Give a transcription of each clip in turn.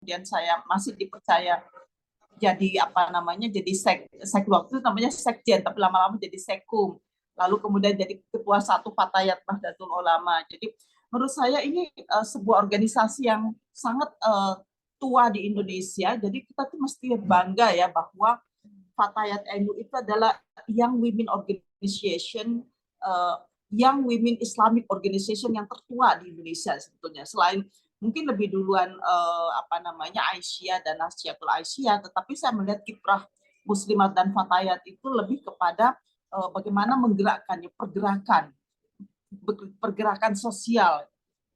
kemudian saya masih dipercaya jadi apa namanya, jadi waktu itu namanya sekjen, tapi lama-lama jadi sekum, lalu kemudian jadi ketua satu Fatayat Nahdlatul Ulama. Jadi menurut saya ini sebuah organisasi yang sangat tua di Indonesia. Jadi kita tuh mesti bangga ya bahwa Fatayat NU itu adalah Young Women Organization, Young Women Islamic Organization yang tertua di Indonesia sebetulnya. Selain mungkin lebih duluan apa namanya Aisyah dan Nasyatul Aisyah, tetapi saya melihat kiprah Muslimat dan Fatayat itu lebih kepada bagaimana menggerakkannya, pergerakan sosial.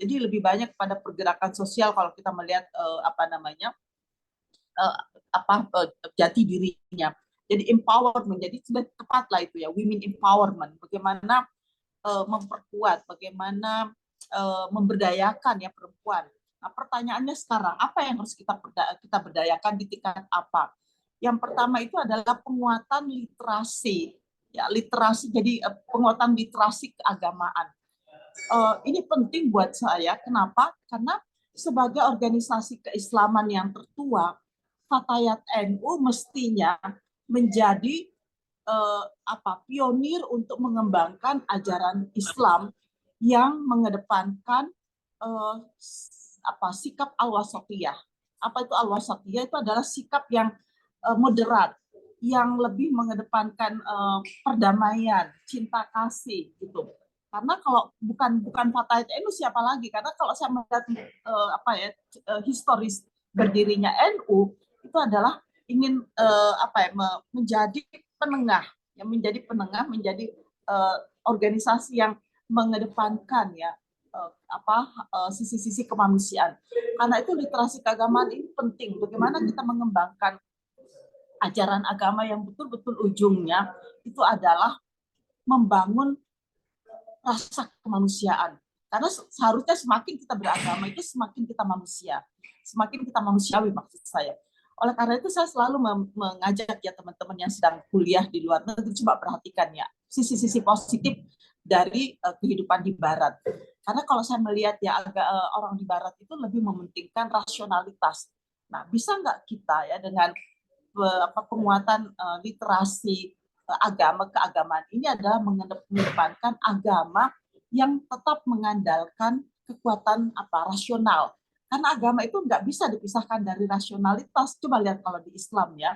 Jadi lebih banyak pada pergerakan sosial kalau kita melihat apa namanya jati dirinya. Jadi empowerment, jadi sudah tepat lah itu ya, women empowerment. Bagaimana memperkuat, bagaimana memberdayakan ya perempuan. Nah, pertanyaannya sekarang, apa yang harus kita berdayakan di tingkat apa? Yang pertama itu adalah penguatan literasi. Ya, literasi, jadi penguatan literasi keagamaan. Ini penting buat saya. Kenapa? Karena sebagai organisasi keislaman yang tertua, Fatayat NU mestinya menjadi pionir untuk mengembangkan ajaran Islam yang mengedepankan sikap al-wasatiyah. Apa itu al-wasatiyah? Itu adalah sikap yang moderat, yang lebih mengedepankan perdamaian, cinta kasih gitu. Karena kalau bukan Fatayat NU siapa lagi? Karena kalau saya melihat historis berdirinya NU itu adalah ingin menjadi penengah, menjadi organisasi yang mengedepankan ya sisi-sisi kemanusiaan. Karena itu literasi keagamaan ini penting. Bagaimana kita mengembangkan ajaran agama yang betul-betul ujungnya itu adalah membangun rasa kemanusiaan. Karena seharusnya semakin kita beragama itu semakin kita manusia, semakin kita manusiawi maksud saya. Oleh karena itu saya selalu mengajak ya teman-teman yang sedang kuliah di luar negeri, coba perhatikan ya sisi-sisi positif dari kehidupan di Barat. Karena kalau saya melihat ya orang di Barat itu lebih mementingkan rasionalitas. Nah, bisa nggak kita ya dengan penguatan literasi keagamaan ini adalah mengedepankan agama yang tetap mengandalkan kekuatan rasional. Karena agama itu nggak bisa dipisahkan dari rasionalitas. Coba lihat kalau di Islam ya,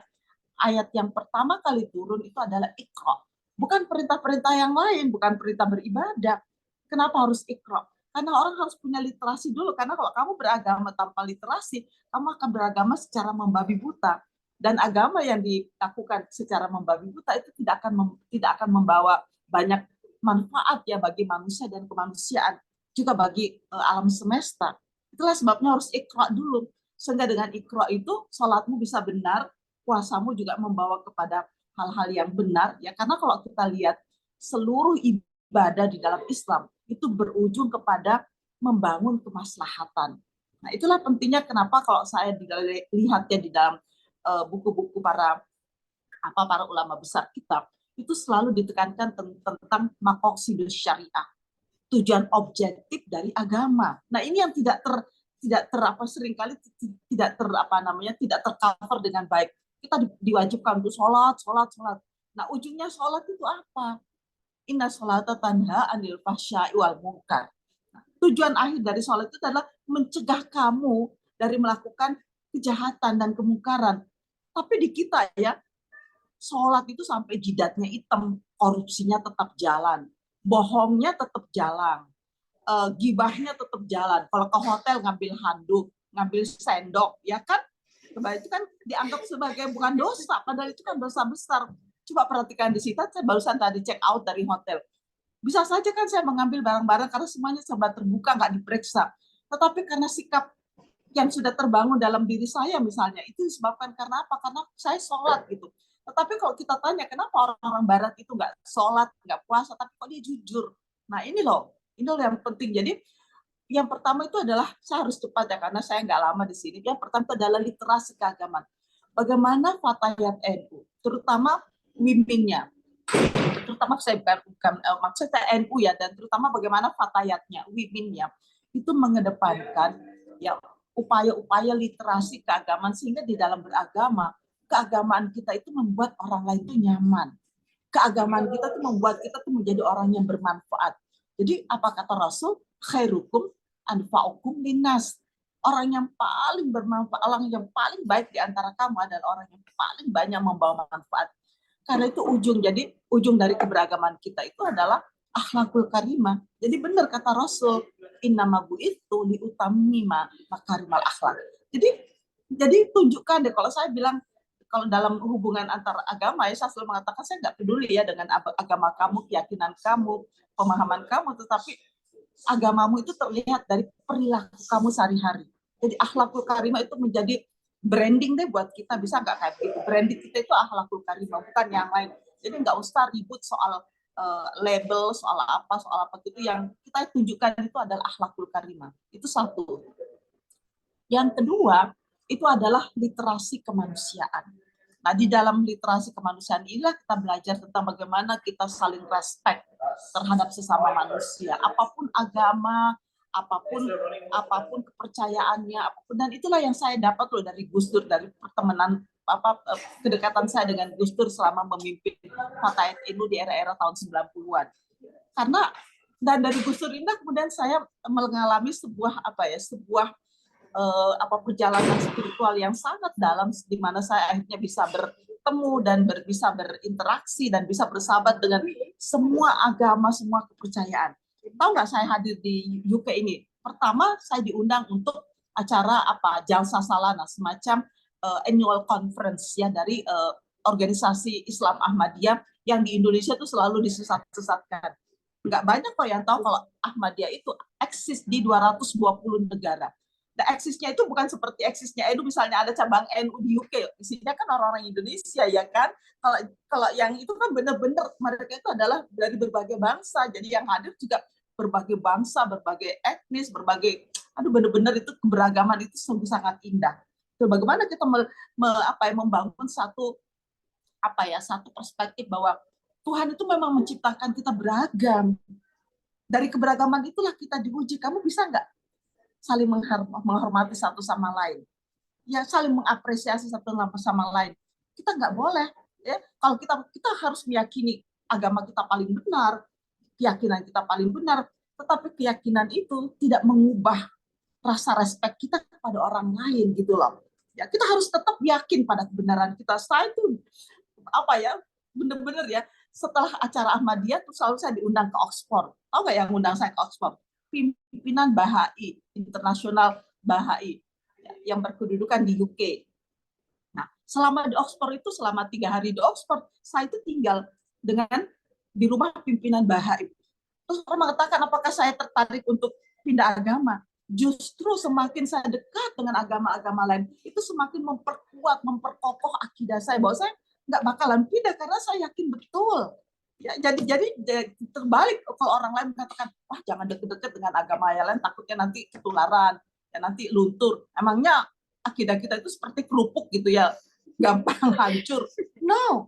ayat yang pertama kali turun itu adalah Iqra. Bukan perintah-perintah yang lain, bukan perintah beribadah. Kenapa harus Iqra? Karena orang harus punya literasi dulu. Karena kalau kamu beragama tanpa literasi, kamu akan beragama secara membabi buta. Dan agama yang dilakukan secara membabi buta itu tidak akan membawa banyak manfaat ya bagi manusia dan kemanusiaan, juga bagi alam semesta. Itulah sebabnya harus Iqra dulu. Sehingga dengan Iqra itu sholatmu bisa benar, puasamu juga membawa kepada hal-hal yang benar. Ya, karena kalau kita lihat seluruh ibadah di dalam Islam itu berujung kepada membangun kemaslahatan. Nah, itulah pentingnya kenapa kalau saya lihatnya di dalam buku-buku para ulama besar kita, itu selalu ditekankan tentang maqasidus syariah, tujuan objektif dari agama. Nah, ini yang tidak seringkali tidak tercover dengan baik. Kita diwajibkan untuk sholat. Nah, ujungnya sholat itu apa? Inna sholata tanha anil fahsya'i wal munkar. Nah, tujuan akhir dari sholat itu adalah mencegah kamu dari melakukan kejahatan dan kemungkaran. Tapi di kita ya, sholat itu sampai jidatnya hitam, korupsinya tetap jalan, bohongnya tetap jalan, gibahnya tetap jalan. Kalau ke hotel ngambil handuk, ngambil sendok, ya kan? Itu kan dianggap sebagai bukan dosa, padahal itu kan dosa besar. Coba perhatikan di situ, saya barusan tadi check out dari hotel. Bisa saja kan saya mengambil barang-barang karena semuanya serba terbuka, nggak diperiksa. Tetapi karena sikap yang sudah terbangun dalam diri saya misalnya, itu disebabkan karena apa? Karena saya sholat gitu. Tetapi kalau kita tanya, kenapa orang-orang Barat itu nggak sholat, nggak puasa, tapi kok dia jujur? Nah ini loh yang penting. Jadi yang pertama itu adalah, saya harus cepat ya, karena saya nggak lama di sini. Yang pertama itu adalah literasi keagamaan. Bagaimana Fatayat NU, terutama women-nya, terutama saya bukan maksudnya NU ya, dan terutama bagaimana Fatayatnya, women-nya, itu mengedepankan ya upaya-upaya literasi keagamaan, sehingga di dalam beragama, keagamaan kita itu membuat orang lain itu nyaman. Keagamaan kita itu membuat kita tuh menjadi orang yang bermanfaat. Jadi apa kata Rasul? Khairukum anfa'ukum linnas. Orang yang paling bermanfaat, orang yang paling baik di antara kamu adalah orang yang paling banyak membawa manfaat. Karena itu ujung dari keberagaman kita itu adalah akhlakul karimah. Jadi benar kata Rasul, innamabu itu liutamima makarimal akhlak. Jadi tunjukkan deh, kalau saya bilang, kalau dalam hubungan antar agama ya, saya selalu mengatakan saya nggak peduli ya dengan agama kamu, keyakinan kamu, pemahaman kamu, tetapi agamamu itu terlihat dari perilaku kamu sehari-hari. Jadi akhlakul karimah itu menjadi branding deh buat kita, bisa nggak kayak gitu? Branding kita itu akhlakul karimah, bukan yang lain. Jadi nggak usah ribut soal label, soal apa gitu. Yang kita tunjukkan itu adalah akhlakul karimah. Itu satu. Yang kedua, itu adalah literasi kemanusiaan. Nah, di dalam literasi kemanusiaan inilah kita belajar tentang bagaimana kita saling respect terhadap sesama manusia, apapun agama, apapun kepercayaannya, apapun. Dan itulah yang saya dapat loh dari Gus Dur, dari pertemanan kedekatan saya dengan Gus Dur selama memimpin Fatayat NU di era-era tahun 90-an. Karena dan dari Gus Dur ini kemudian saya mengalami sebuah perjalanan spiritual yang sangat dalam, di mana saya akhirnya bisa bertemu dan bisa berinteraksi dan bisa bersahabat dengan semua agama, semua kepercayaan. Tahu nggak, saya hadir di UK ini, pertama saya diundang untuk acara Jalsa Salana, semacam annual conference ya dari organisasi Islam Ahmadiyah yang di Indonesia tuh selalu disesat-sesatkan. Nggak banyak kok yang tahu kalau Ahmadiyah itu eksis di 220 negara. Nah, eksisnya itu bukan seperti eksisnya NU, misalnya ada cabang NU di UK, isinya kan orang-orang Indonesia ya kan. Kalau yang itu kan benar-benar mereka itu adalah dari berbagai bangsa, jadi yang hadir juga berbagai bangsa, berbagai etnis, benar-benar itu keberagaman itu sungguh sangat indah. So, bagaimana kita membangun satu perspektif bahwa Tuhan itu memang menciptakan kita beragam. Dari keberagaman itulah kita diuji. Kamu bisa nggak saling menghormati satu sama lain, ya saling mengapresiasi satu sama lain. Kita nggak boleh ya, kalau kita harus meyakini agama kita paling benar, keyakinan kita paling benar, tetapi keyakinan itu tidak mengubah rasa respek kita kepada orang lain gitu loh. Ya, kita harus tetap yakin pada kebenaran kita. Saya itu benar-benar ya, setelah acara Ahmadiyah tuh selalu saya diundang ke Oxford. Tahu nggak yang undang saya ke Oxford? Pimpinan Bahai, internasional Bahai yang berkedudukan di UK. Nah, selama di Oxford itu, selama 3 hari di Oxford, saya itu tinggal di rumah pimpinan Bahai. Terus orang mengatakan, apakah saya tertarik untuk pindah agama? Justru semakin saya dekat dengan agama-agama lain, itu semakin memperkokoh akidah saya, bahwa saya nggak bakalan pindah karena saya yakin betul. Ya, jadi terbalik kalau orang lain mengatakan, wah jangan deket-deket dengan agama yang lain, takutnya nanti ketularan, ya nanti luntur. Emangnya akidah kita itu seperti kerupuk gitu ya, gampang hancur? No,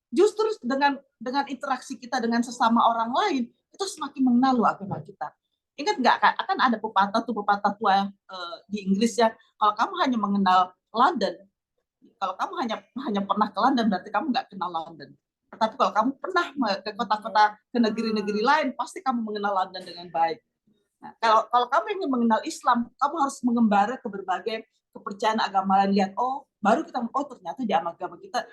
justru dengan interaksi kita dengan sesama orang lain, kita semakin mengenal agama kita. Ingat nggak, akan ada pepatah tua di Inggris ya, kalau kamu hanya mengenal London, kalau kamu hanya pernah ke London, berarti kamu nggak kenal London. Tapi kalau kamu pernah ke kota-kota, ke negeri-negeri lain, pasti kamu mengenal London dengan baik. Nah, kalau kamu ingin mengenal Islam, kamu harus mengembara ke berbagai kepercayaan agama lain. Lihat, baru kita, ternyata di agama kita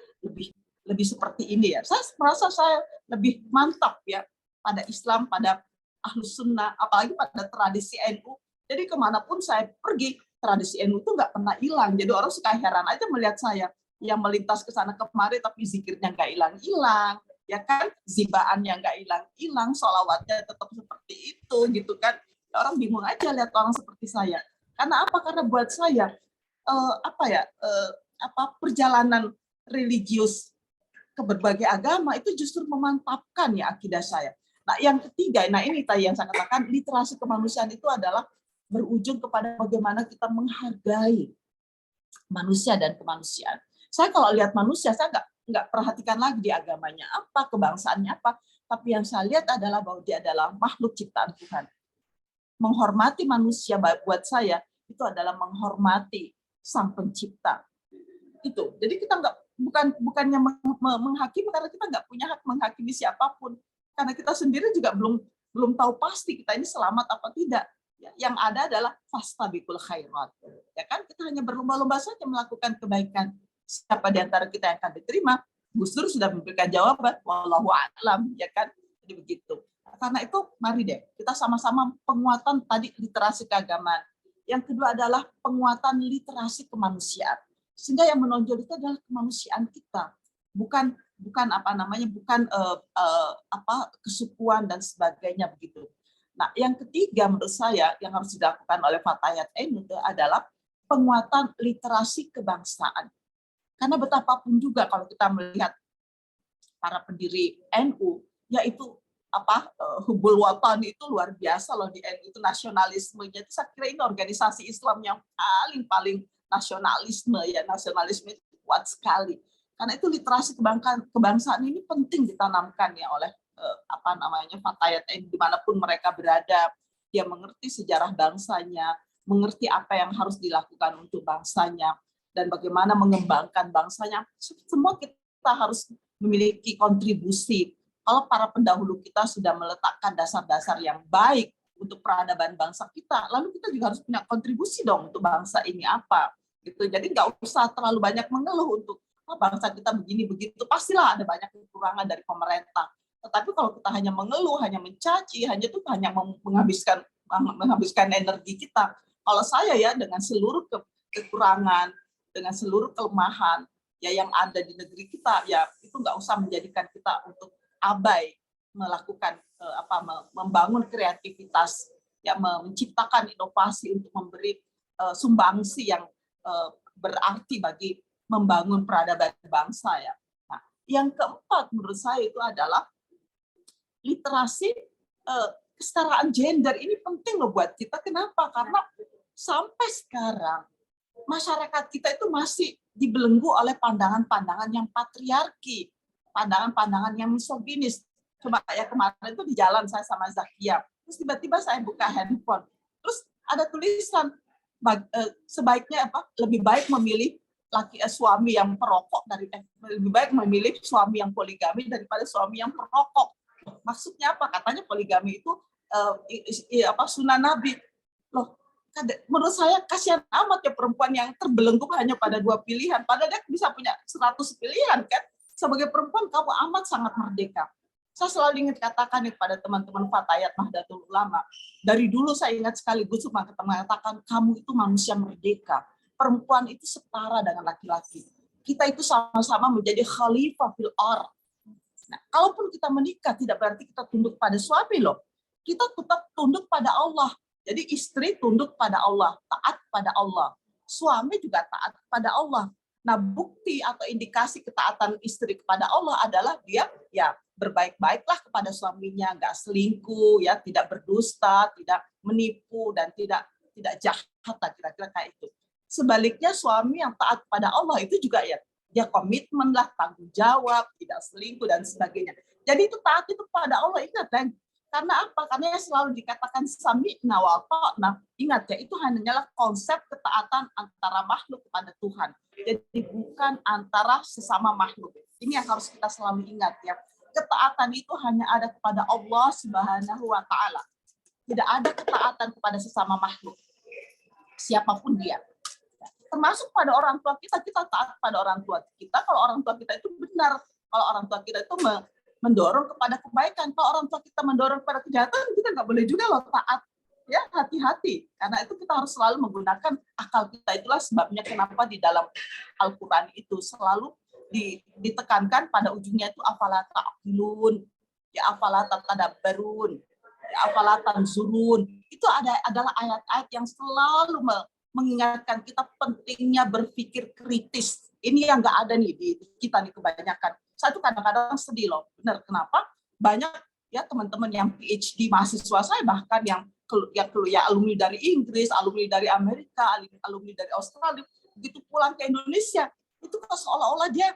lebih seperti ini ya. Saya merasa saya lebih mantap ya pada Islam, pada Ahlus Sunnah, apalagi pada tradisi NU. Jadi kemanapun saya pergi, tradisi NU itu nggak pernah hilang. Jadi orang suka heran aja melihat saya yang melintas ke sana kemari, tapi zikirnya nggak hilang-hilang, ya kan, zibaannya nggak hilang-hilang, sholawatnya tetap seperti itu, gitu kan. Orang bingung aja lihat orang seperti saya. Karena apa? Karena buat saya perjalanan religius ke berbagai agama itu justru memantapkan ya akidah saya. Nah, yang ketiga, ini tadi yang saya katakan, literasi kemanusiaan itu adalah berujung kepada bagaimana kita menghargai manusia dan kemanusiaan. Saya kalau lihat manusia, saya nggak perhatikan lagi di agamanya apa, kebangsaannya apa, tapi yang saya lihat adalah bahwa dia adalah makhluk ciptaan Tuhan. Menghormati manusia buat saya itu adalah menghormati Sang Pencipta. Itu. Jadi kita bukannya menghakimi, karena kita nggak punya hak menghakimi siapapun. Karena kita sendiri juga belum tahu pasti kita ini selamat apa tidak. Yang ada adalah fastabiqul khairat. Ya kan, kita hanya berlomba-lomba saja melakukan kebaikan. Siapa di antara kita yang akan diterima? Gus Dur sudah memberikan jawaban, wallahu a'lam, ya kan? Jadi begitu. Karena itu mari deh kita sama-sama penguatan tadi literasi keagamaan. Yang kedua adalah penguatan literasi kemanusiaan. Sehingga yang menonjol itu adalah kemanusiaan kita, bukan kesukuan dan sebagainya begitu. Nah, yang ketiga menurut saya yang harus dilakukan oleh Fatayat NU adalah penguatan literasi kebangsaan. Karena betapapun juga kalau kita melihat para pendiri NU, yaitu hubul watan itu luar biasa loh di NU, itu nasionalismenya. Itu saya kira ini organisasi Islam yang paling nasionalisme itu kuat sekali. Karena itu literasi kebangsaan ini penting ditanamkan ya oleh Fatayat dimanapun mereka berada. Dia mengerti sejarah bangsanya, mengerti apa yang harus dilakukan untuk bangsanya, dan bagaimana mengembangkan bangsanya. Semua kita harus memiliki kontribusi. Kalau para pendahulu kita sudah meletakkan dasar-dasar yang baik untuk peradaban bangsa kita, lalu kita juga harus punya kontribusi dong untuk bangsa ini apa. Gitu. Jadi nggak usah terlalu banyak mengeluh untuk bangsa kita begini begitu. Pastilah ada banyak kekurangan dari pemerintah. Tetapi kalau kita hanya mengeluh, hanya mencaci, hanya menghabiskan energi kita. Kalau saya ya dengan seluruh kekurangan, dengan seluruh kelemahan ya yang ada di negeri kita, ya itu nggak usah menjadikan kita untuk abai melakukan membangun kreativitas, ya menciptakan inovasi untuk memberi sumbangsi yang berarti bagi membangun peradaban bangsa ya. Nah, yang keempat menurut saya itu adalah literasi kesetaraan gender. Ini penting loh buat kita. Kenapa? Karena sampai sekarang masyarakat kita itu masih dibelenggu oleh pandangan-pandangan yang patriarki, pandangan-pandangan yang misoginis. Coba ya kemarin itu di jalan saya sama Zakia, terus tiba-tiba saya buka handphone, terus ada tulisan sebaiknya lebih baik memilih suami yang perokok lebih baik memilih suami yang poligami daripada suami yang perokok. Maksudnya apa? Katanya poligami itu sunnah Nabi. Loh, menurut saya kasihan amat ya perempuan yang terbelenggu hanya pada 2 pilihan. Padahal dia bisa punya 100 pilihan kan. Sebagai perempuan kamu amat sangat merdeka. Saya selalu ingat katakan kepada teman-teman Fatayat Nahdlatul Ulama. Dari dulu saya ingat sekali Gus Dur mengatakan kamu itu manusia merdeka. Perempuan itu setara dengan laki-laki. Kita itu sama-sama menjadi khalifah fil ardh. Nah, kalaupun kita menikah tidak berarti kita tunduk pada suami loh. Kita tetap tunduk pada Allah. Jadi istri tunduk pada Allah, taat pada Allah. Suami juga taat pada Allah. Nah, bukti atau indikasi ketaatan istri kepada Allah adalah dia ya berbaik-baiklah kepada suaminya, nggak selingkuh, ya tidak berdusta, tidak menipu dan tidak jahat, kira-kira kayak itu. Sebaliknya suami yang taat pada Allah itu juga ya dia komitmen lah, tanggung jawab, tidak selingkuh dan sebagainya. Jadi itu taat itu pada Allah, ingat kan? Karena apa? Karena selalu dikatakan sami'na wa ta'na. Ingat ya, itu hanyalah konsep ketaatan antara makhluk kepada Tuhan. Jadi bukan antara sesama makhluk. Ini yang harus kita selalu ingat ya. Ketaatan itu hanya ada kepada Allah Subhanahu wa taala. Tidak ada ketaatan kepada sesama makhluk. Siapapun dia. Termasuk pada orang tua kita taat pada orang tua kita kalau orang tua kita itu benar. Kalau orang tua kita itu mendorong kepada kebaikan. Kalau orang tua kita mendorong kepada kejahatan, kita nggak boleh juga loh taat. Ya, hati-hati. Karena itu kita harus selalu menggunakan akal kita. Itulah sebabnya kenapa di dalam Al-Quran itu selalu ditekankan pada ujungnya itu afala ta'qilun, ya afala tatadabbarun, ya afala tanzurun. Itu adalah ayat-ayat yang selalu mengingatkan kita pentingnya berpikir kritis. Ini yang nggak ada nih di kita nih kebanyakan. Saya tuh kadang-kadang sedih loh. Benar, kenapa? Banyak ya teman-teman yang PhD mahasiswa saya bahkan yang alumni dari Inggris, alumni dari Amerika, alumni dari Australia, begitu pulang ke Indonesia, itu kok seolah-olah dia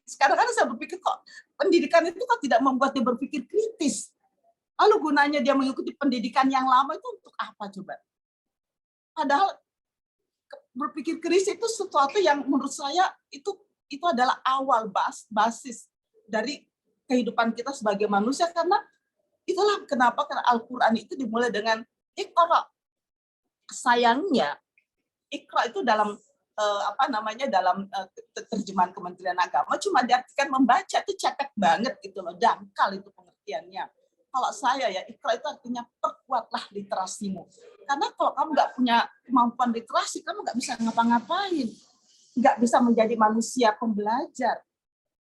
sekarang saya berpikir kok pendidikan itu kan tidak membuat dia berpikir kritis. Lalu gunanya dia mengikuti pendidikan yang lama itu untuk apa coba? Padahal berpikir kritis itu sesuatu yang menurut saya itu adalah awal basis dari kehidupan kita sebagai manusia, karena itulah kenapa Al-Qur'an itu dimulai dengan Iqra. Sayangnya Iqra itu dalam dalam terjemahan Kementerian Agama cuma diartikan membaca, itu cetek banget gitu loh, dangkal itu pengertiannya. Kalau saya ya, Iqra itu artinya perkuatlah literasimu. Karena kalau kamu nggak punya kemampuan literasi, kamu nggak bisa ngapa-ngapain. Nggak bisa menjadi manusia pembelajar.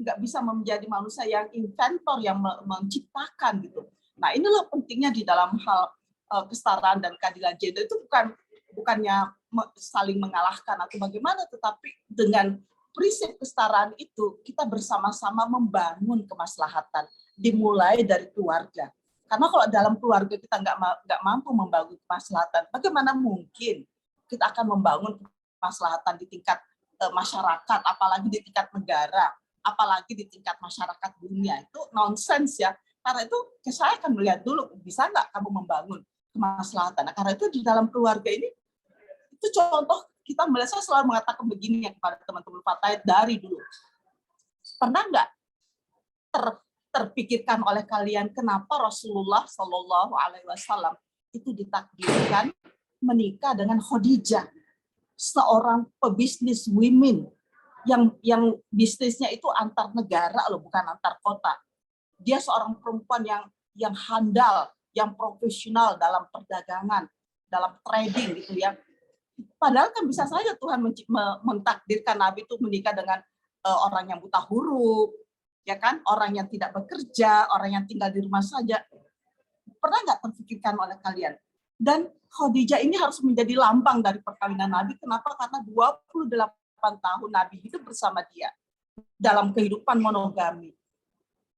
Nggak bisa menjadi manusia yang inventor, yang menciptakan gitu. Nah, inilah pentingnya di dalam hal kesetaraan dan keadilan gender itu bukannya saling mengalahkan atau bagaimana, tetapi dengan prinsip kesetaraan itu kita bersama-sama membangun kemaslahatan, dimulai dari keluarga. Karena kalau dalam keluarga kita nggak mampu membangun kemaslahatan, bagaimana mungkin kita akan membangun kemaslahatan di tingkat masyarakat, apalagi di tingkat negara, apalagi di tingkat masyarakat dunia. Itu nonsens ya. Karena itu saya akan melihat dulu, bisa nggak kamu membangun kemaslahatan. Nah, karena itu di dalam keluarga ini, itu contoh kita melihat, saya selalu mengatakan begini ya kepada teman-teman Fatayat dari dulu. Pernah nggak terpikirkan oleh kalian kenapa Rasulullah Shallallahu Alaihi Wasallam itu ditakdirkan menikah dengan Khadijah, seorang pebisnis women yang bisnisnya itu antar negara loh, bukan antar kota. Dia seorang perempuan yang handal, yang profesional dalam perdagangan, dalam trading gitu ya. Padahal kan bisa saja Tuhan mentakdirkan Nabi itu menikah dengan orang yang buta huruf, ya kan, orang yang tidak bekerja, orang yang tinggal di rumah saja. Pernah nggak terpikirkan oleh kalian? Dan Khadijah ini harus menjadi lambang dari perkawinan Nabi. Kenapa? Karena 28 tahun Nabi hidup bersama dia dalam kehidupan monogami.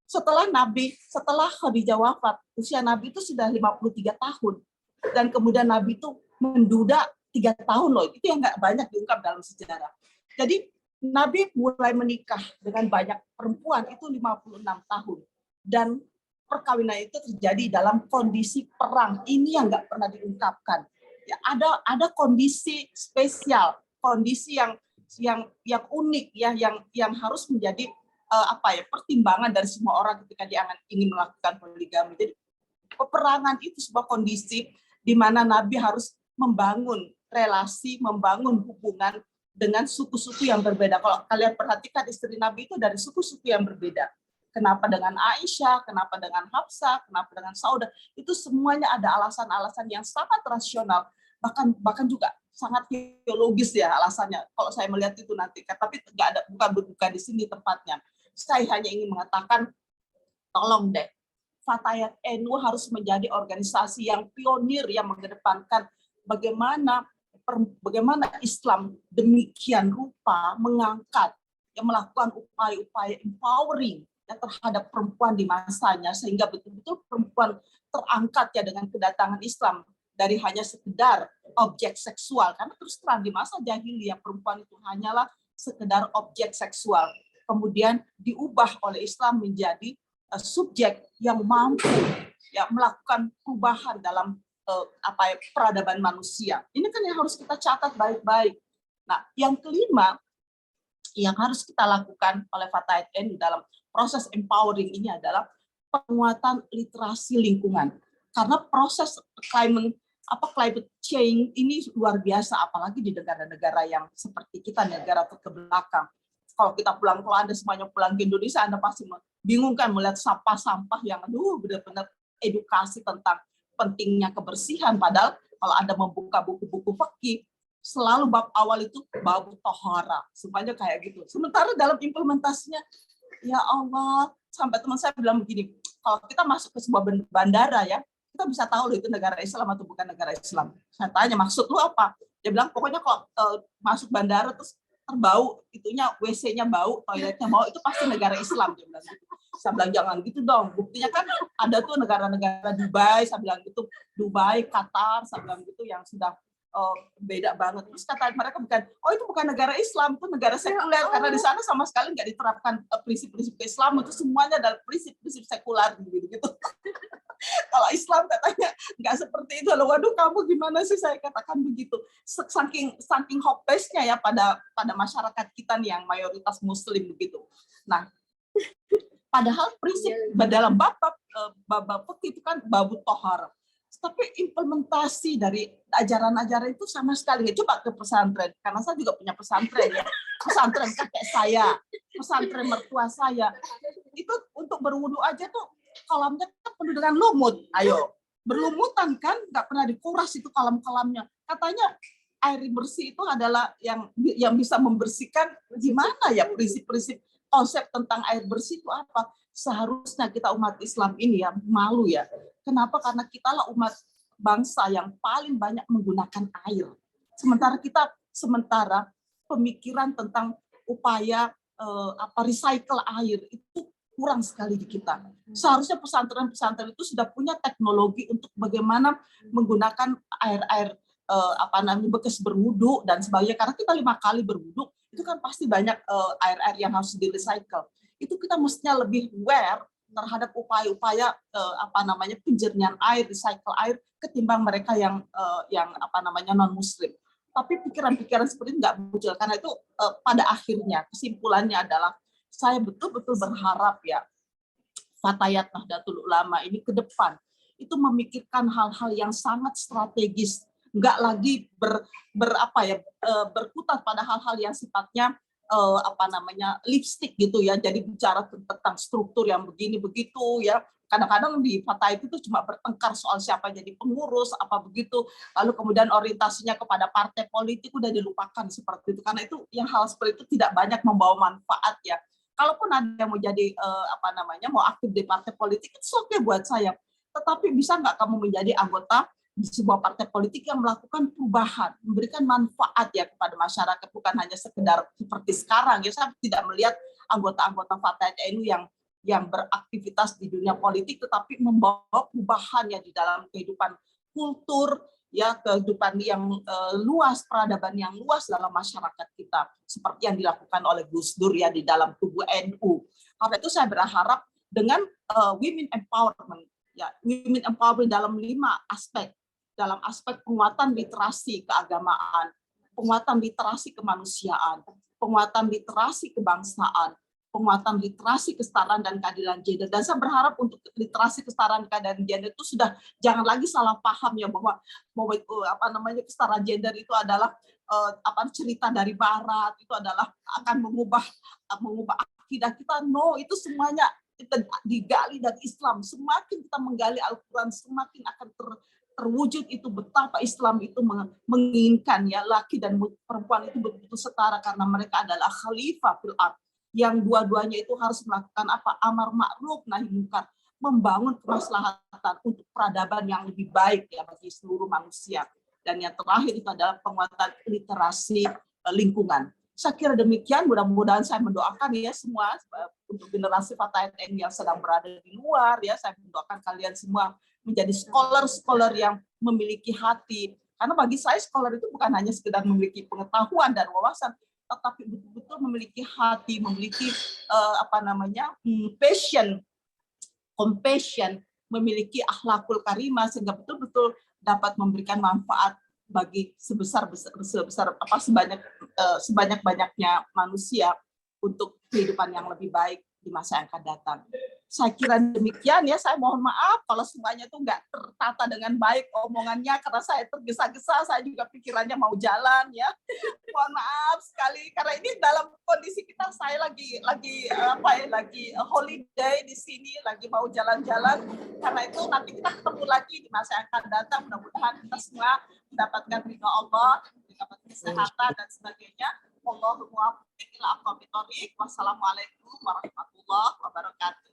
Setelah Khadijah wafat, usia Nabi itu sudah 53 tahun. Dan kemudian Nabi itu menduda 3 tahun loh. Itu yang nggak banyak diungkap dalam sejarah. Jadi Nabi mulai menikah dengan banyak perempuan itu 56 tahun. Dan perkawinan itu terjadi dalam kondisi perang. Ini yang nggak pernah diungkapkan. Ya, ada kondisi spesial, kondisi yang unik ya, yang harus menjadi pertimbangan dari semua orang ketika dia ingin melakukan poligami. Jadi peperangan itu sebuah kondisi di mana Nabi harus membangun relasi, membangun hubungan dengan suku-suku yang berbeda. Kalau kalian perhatikan, istri Nabi itu dari suku-suku yang berbeda. Kenapa dengan Aisyah, kenapa dengan Hafsah, kenapa dengan Saudah, itu semuanya ada alasan-alasan yang sangat rasional, bahkan juga sangat teologis ya alasannya. Kalau saya melihat itu nanti, tapi bukan di sini tempatnya. Saya hanya ingin mengatakan, tolong deh, Fatayat NU harus menjadi organisasi yang pionir, yang mengedepankan bagaimana Islam demikian rupa mengangkat, yang melakukan upaya-upaya empowering ya, terhadap perempuan di masanya, sehingga betul-betul perempuan terangkat ya dengan kedatangan Islam dari hanya sekedar objek seksual. Karena terus terang di masa jahiliyah perempuan itu hanyalah sekedar objek seksual. Kemudian diubah oleh Islam menjadi subjek yang mampu ya melakukan perubahan dalam peradaban manusia. Ini kan yang harus kita catat baik-baik. Nah, yang kelima yang harus kita lakukan oleh Fatayat NU dalam proses empowering ini adalah penguatan literasi lingkungan. Karena proses climate change ini luar biasa, apalagi di negara-negara yang seperti kita, negara terkebelakang. Kalau kita pulang, kalau Anda semuanya pulang ke Indonesia, Anda pasti bingung kan melihat sampah-sampah yang benar-benar edukasi tentang pentingnya kebersihan. Padahal kalau Anda membuka buku-buku fikih, selalu bab awal itu bab tohara, semuanya kayak gitu. Sementara dalam implementasinya, ya Allah, sampai teman saya bilang begini, kalau kita masuk ke sebuah bandara ya, kita bisa tahu loh itu negara Islam atau bukan negara Islam. Saya tanya, maksud lu apa? Dia bilang, pokoknya kalau masuk bandara terus terbau, itunya WC-nya bau, toiletnya bau, itu pasti negara Islam. Dia bilang gitu. Saya bilang, jangan gitu dong. Buktinya kan ada tuh negara-negara Dubai, saya bilang gitu, Dubai, Qatar, saya bilang gitu, yang sudah beda banget. Terus kata mereka itu bukan negara Islam, itu negara sekuler, karena di sana sama sekali nggak diterapkan prinsip-prinsip Islam, itu semuanya adalah prinsip-prinsip sekuler gitu. Kalau Islam katanya nggak seperti itu. Loh, waduh, kamu gimana sih, saya katakan begitu. Saking hopeless-nya ya pada masyarakat kita nih yang mayoritas Muslim begitu. Nah, padahal prinsip dalam bab fikih itu kan babu tohar. Tapi implementasi dari ajaran-ajaran itu sama sekali. Coba ke pesantren, karena saya juga punya pesantren ya. Pesantren kakek saya, pesantren mertua saya. Itu untuk berwudu aja tuh kolamnya kan penuh dengan lumut. Ayo, berlumutan kan, nggak pernah dikuras itu kolam-kolamnya. Katanya air bersih itu adalah yang bisa membersihkan. Gimana ya prinsip-prinsip konsep tentang air bersih itu apa? Seharusnya kita umat Islam ini ya malu ya. Kenapa? Karena kita lah umat bangsa yang paling banyak menggunakan air. Sementara pemikiran tentang upaya recycle air itu kurang sekali di kita. Seharusnya pesantren-pesantren itu sudah punya teknologi untuk bagaimana menggunakan air bekas berwudu dan sebagainya. Karena kita 5 kali berwudu, itu kan pasti banyak air-air yang harus di-recycle. Itu kita mestinya lebih aware terhadap upaya-upaya penjernihan air, recycle air ketimbang mereka yang non muslim. Tapi pikiran-pikiran seperti itu nggak muncul, karena itu pada akhirnya kesimpulannya adalah saya betul-betul berharap ya Fatayat Nahdlatul Ulama ini ke depan itu memikirkan hal-hal yang sangat strategis, nggak lagi berkutat pada hal-hal yang sifatnya lipstick gitu ya. Jadi bicara tentang struktur yang begini begitu ya. Kadang-kadang di Fatayat itu cuma bertengkar soal siapa jadi pengurus apa begitu, lalu kemudian orientasinya kepada partai politik udah dilupakan seperti itu, karena itu yang hal seperti itu tidak banyak membawa manfaat ya. Kalaupun ada yang mau jadi mau aktif di partai politik, itu oke buat saya. Tetapi bisa nggak kamu menjadi anggota di sebuah partai politik yang melakukan perubahan, memberikan manfaat ya kepada masyarakat, bukan hanya sekedar seperti sekarang ya. Saya tidak melihat anggota-anggota Fatayat NU yang beraktivitas di dunia politik tetapi membawa perubahan ya di dalam kehidupan kultur ya, kehidupan yang luas, peradaban yang luas dalam masyarakat kita, seperti yang dilakukan oleh Gus Dur ya di dalam tubuh NU. Karena itu saya berharap dengan women empowerment ya, women empowerment dalam 5 aspek. Dalam aspek penguatan literasi keagamaan, penguatan literasi kemanusiaan, penguatan literasi kebangsaan, penguatan literasi kesetaraan dan keadilan gender. Dan saya berharap untuk literasi kesetaraan dan keadilan gender itu sudah jangan lagi salah paham ya bahwa kesetaraan gender itu adalah cerita dari barat, itu adalah akan mengubah akidah kita. No, itu semuanya kita digali dari Islam. Semakin kita menggali Al-Quran, semakin akan terwujud itu betapa Islam itu menginginkan ya laki dan perempuan itu betul-betul setara, karena mereka adalah khalifah fil ardh, yang dua-duanya itu harus melakukan amar ma'ruf nahi munkar, membangun kemaslahatan untuk peradaban yang lebih baik ya bagi seluruh manusia. Dan yang terakhir itu adalah penguatan literasi lingkungan. Saya kira demikian, mudah-mudahan saya mendoakan ya semua untuk generasi Fatayat NU yang sedang berada di luar ya, saya mendoakan kalian semua menjadi scholar yang memiliki hati. Karena bagi saya scholar itu bukan hanya sekedar memiliki pengetahuan dan wawasan, tetapi betul-betul memiliki hati, memiliki passion, compassion, memiliki akhlakul karimah, sehingga betul-betul dapat memberikan manfaat bagi sebanyak-banyaknya manusia untuk kehidupan yang lebih baik di masa yang akan datang. Saya kira demikian ya. Saya mohon maaf kalau semuanya itu nggak tertata dengan baik omongannya, karena saya tergesa-gesa, saya juga pikirannya mau jalan ya. Mohon maaf sekali, karena ini dalam kondisi kita, saya lagi holiday di sini, lagi mau jalan-jalan. Karena itu nanti kita ketemu lagi di masa yang akan datang. Mudah-mudahan kita semua mendapatkan ridha Allah, mendapat kesehatan dan sebagainya. Allahumma muwaffiq ila aqwamit thoriq. Wassalamualaikum warahmatullahi wabarakatuh.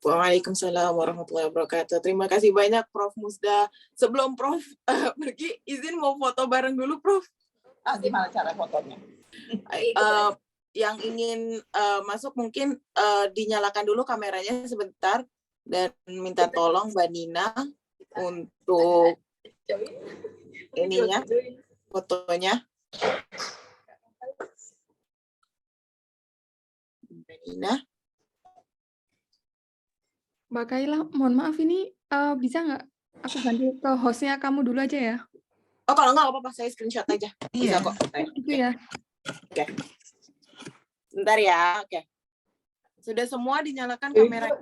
Waalaikumsalam warahmatullahi wabarakatuh. Terima kasih banyak Prof. Musda. Sebelum Prof pergi, izin mau foto bareng dulu, Prof. Gimana cara fotonya? Yang ingin masuk mungkin dinyalakan dulu kameranya sebentar dan minta tolong Mbak Nina untuk ininya fotonya. Mbak Nina. Mbak Kaila, mohon maaf ini Bisa nggak aku ganti ke hostnya kamu dulu aja ya? Oh, kalau nggak apa-apa, saya screenshot aja. Bisa Iya. kok. Gitu ya. Oke. Bentar ya. Oke. Sudah semua dinyalakan kamera.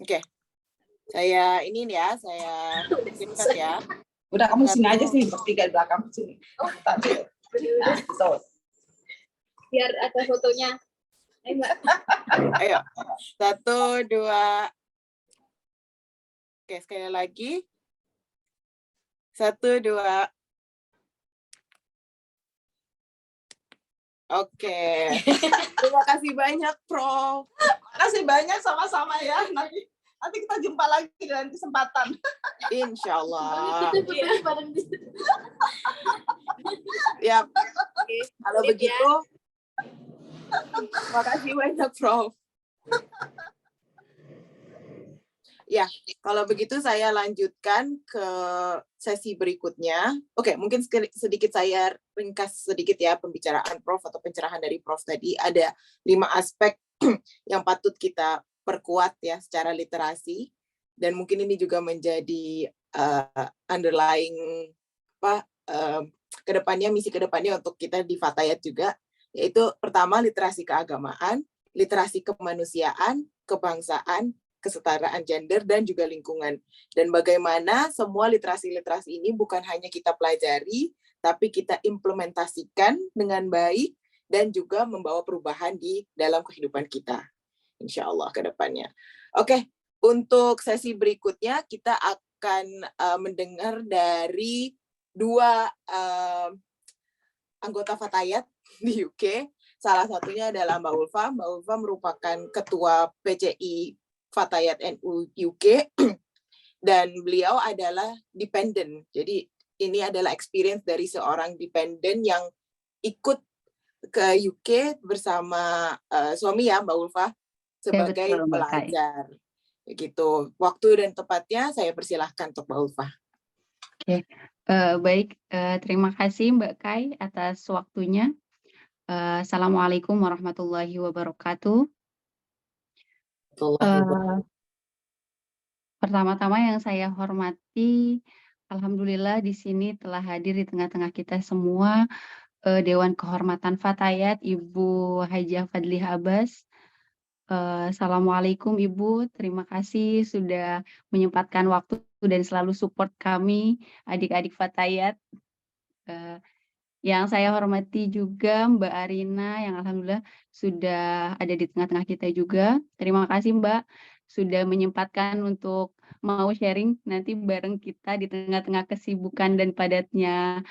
Oke. Saya ini ya, saya screenshot ya. Udah kamu sini aja sih, bertiga di belakang sini. Nah, gitu. Biar ada fotonya. Mbak. Ayo. 1, 2. Oke, sekali lagi. 1, 2. Oke. Terima kasih banyak, Prof. Makasih banyak, sama-sama ya. Nanti kita jumpa lagi di lain kesempatan. Insya Allah. Kita fotonya bareng di situ. Ya. Kalau begitu, terima kasih banyak, Prof. Ya, kalau begitu saya lanjutkan ke sesi berikutnya. Oke, mungkin sedikit saya ringkas sedikit ya pembicaraan Prof atau pencerahan dari Prof tadi. Ada 5 aspek yang patut kita perkuat ya secara literasi, dan mungkin ini juga menjadi underlying kedepannya, misi kedepannya untuk kita di Fatayat juga, yaitu pertama literasi keagamaan, literasi kemanusiaan, kebangsaan, kesetaraan gender, dan juga lingkungan. Dan bagaimana semua literasi-literasi ini bukan hanya kita pelajari, tapi kita implementasikan dengan baik dan juga membawa perubahan di dalam kehidupan kita. Insya Allah ke depannya. Oke, untuk sesi berikutnya kita akan mendengar dari 2 anggota Fatayat di UK. Salah satunya adalah Mbak Ulfa. Mbak Ulfa merupakan ketua PCI Fatayat NU UK dan beliau adalah dependent. Jadi ini adalah experience dari seorang dependent yang ikut ke UK bersama suami ya, Mbak Ulfa, sebagai betul, Mbak Kai. pelajar. Begitu. Waktu dan tempatnya saya persilahkan untuk Mbak Ulfa. Oke, baik. Terima kasih Mbak Kai atas waktunya. Assalamualaikum warahmatullahi wabarakatuh. Pertama-tama yang saya hormati, alhamdulillah di sini telah hadir di tengah-tengah kita semua Dewan Kehormatan Fatayat Ibu Hajah Fadliha Abbas. Assalamualaikum Ibu, terima kasih sudah menyempatkan waktu dan selalu support kami adik-adik Fatayat. Yang saya hormati juga Mbak Arina yang alhamdulillah sudah ada di tengah-tengah kita juga. Terima kasih Mbak sudah menyempatkan untuk mau sharing nanti bareng kita di tengah-tengah kesibukan dan padatnya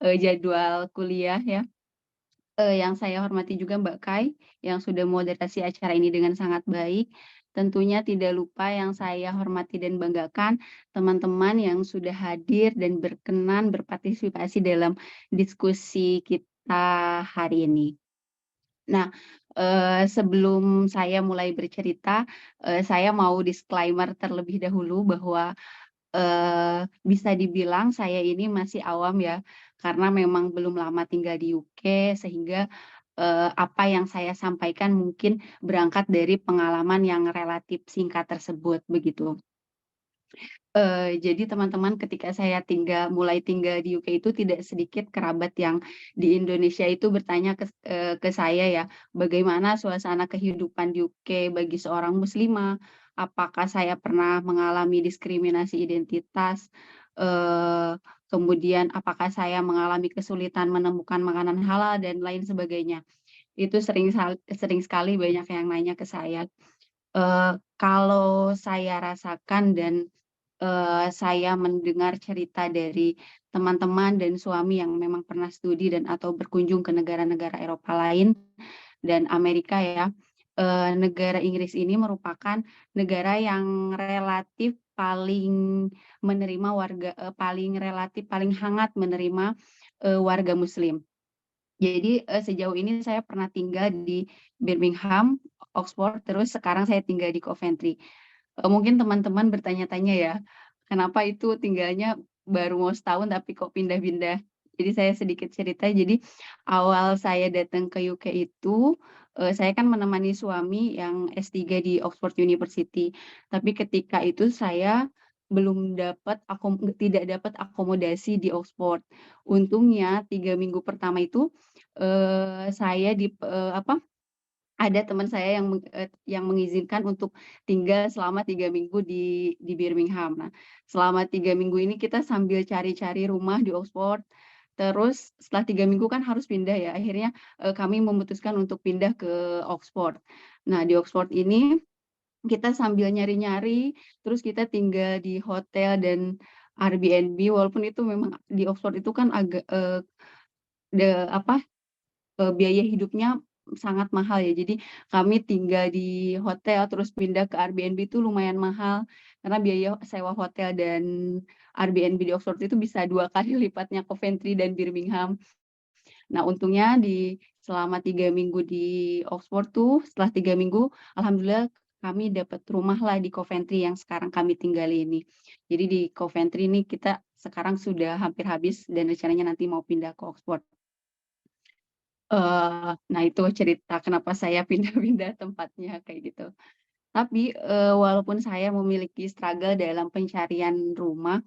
jadwal kuliah ya. Yang saya hormati juga Mbak Kai yang sudah moderasi acara ini dengan sangat baik. Tentunya tidak lupa yang saya hormati dan banggakan teman-teman yang sudah hadir dan berkenan berpartisipasi dalam diskusi kita hari ini. Nah, sebelum saya mulai bercerita, saya mau disclaimer terlebih dahulu bahwa bisa dibilang saya ini masih awam ya, karena memang belum lama tinggal di UK sehingga apa yang saya sampaikan mungkin berangkat dari pengalaman yang relatif singkat tersebut begitu. Jadi teman-teman ketika saya mulai tinggal di UK itu tidak sedikit kerabat yang di Indonesia itu bertanya ke saya ya, bagaimana suasana kehidupan di UK bagi seorang muslimah, apakah saya pernah mengalami diskriminasi identitas, kemudian apakah saya mengalami kesulitan menemukan makanan halal dan lain sebagainya. Itu sering sekali banyak yang nanya ke saya. Kalau saya rasakan dan saya mendengar cerita dari teman-teman dan suami yang memang pernah studi dan atau berkunjung ke negara-negara Eropa lain dan Amerika ya, negara Inggris ini merupakan negara yang relatif paling menerima paling hangat menerima warga Muslim. Jadi sejauh ini saya pernah tinggal di Birmingham, Oxford, terus sekarang saya tinggal di Coventry. Mungkin teman-teman bertanya-tanya ya, kenapa itu tinggalnya baru mau setahun tapi kok pindah-pindah Jadi saya sedikit cerita. Jadi awal saya datang ke UK itu, saya kan menemani suami yang S3 di Oxford University. Tapi ketika itu saya tidak dapat akomodasi di Oxford. Untungnya 3 minggu pertama itu, saya ada teman saya yang mengizinkan untuk tinggal selama 3 minggu di Birmingham. Nah, selama 3 minggu ini kita sambil cari-cari rumah di Oxford, terus setelah 3 minggu kan harus pindah ya, akhirnya, kami memutuskan untuk pindah ke Oxford. Nah, di Oxford ini kita sambil nyari-nyari, terus kita tinggal di hotel dan Airbnb, walaupun itu memang di Oxford itu kan agak, de apa biaya hidupnya sangat mahal ya. Jadi kami tinggal di hotel terus pindah ke Airbnb itu lumayan mahal, karena biaya sewa hotel dan Airbnb di Oxford itu bisa 2 kali lipatnya Coventry dan Birmingham. Nah untungnya selama 3 minggu di Oxford tuh, setelah 3 minggu alhamdulillah kami dapat rumah lah di Coventry yang sekarang kami tinggali ini. Jadi di Coventry ini kita sekarang sudah hampir habis dan rencananya nanti mau pindah ke Oxford. Nah itu cerita kenapa saya pindah-pindah tempatnya kayak gitu. Tapi, walaupun saya memiliki struggle dalam pencarian rumah,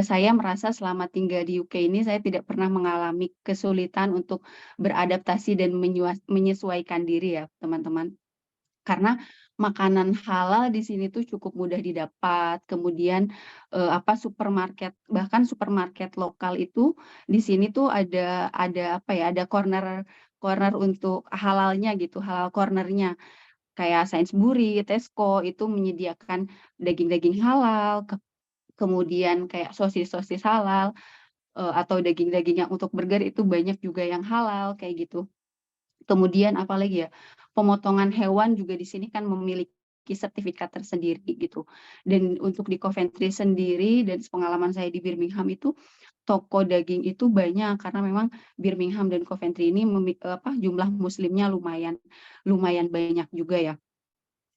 saya merasa selama tinggal di UK ini saya tidak pernah mengalami kesulitan untuk beradaptasi dan menyesuaikan diri ya, teman-teman. Karena makanan halal di sini tuh cukup mudah didapat, kemudian, bahkan supermarket lokal itu di sini tuh ada corner corner untuk halalnya gitu, halal corner-nya. Kayak Sainsbury, Tesco itu menyediakan daging-daging halal, kemudian kayak sosis-sosis halal, atau daging-daging yang untuk burger itu banyak juga yang halal, kayak gitu. Kemudian apalagi ya, pemotongan hewan juga di sini kan memiliki sertifikat tersendiri gitu. Dan untuk di Coventry sendiri dan pengalaman saya di Birmingham itu, toko daging itu banyak karena memang Birmingham dan Coventry ini jumlah muslimnya lumayan lumayan banyak juga ya.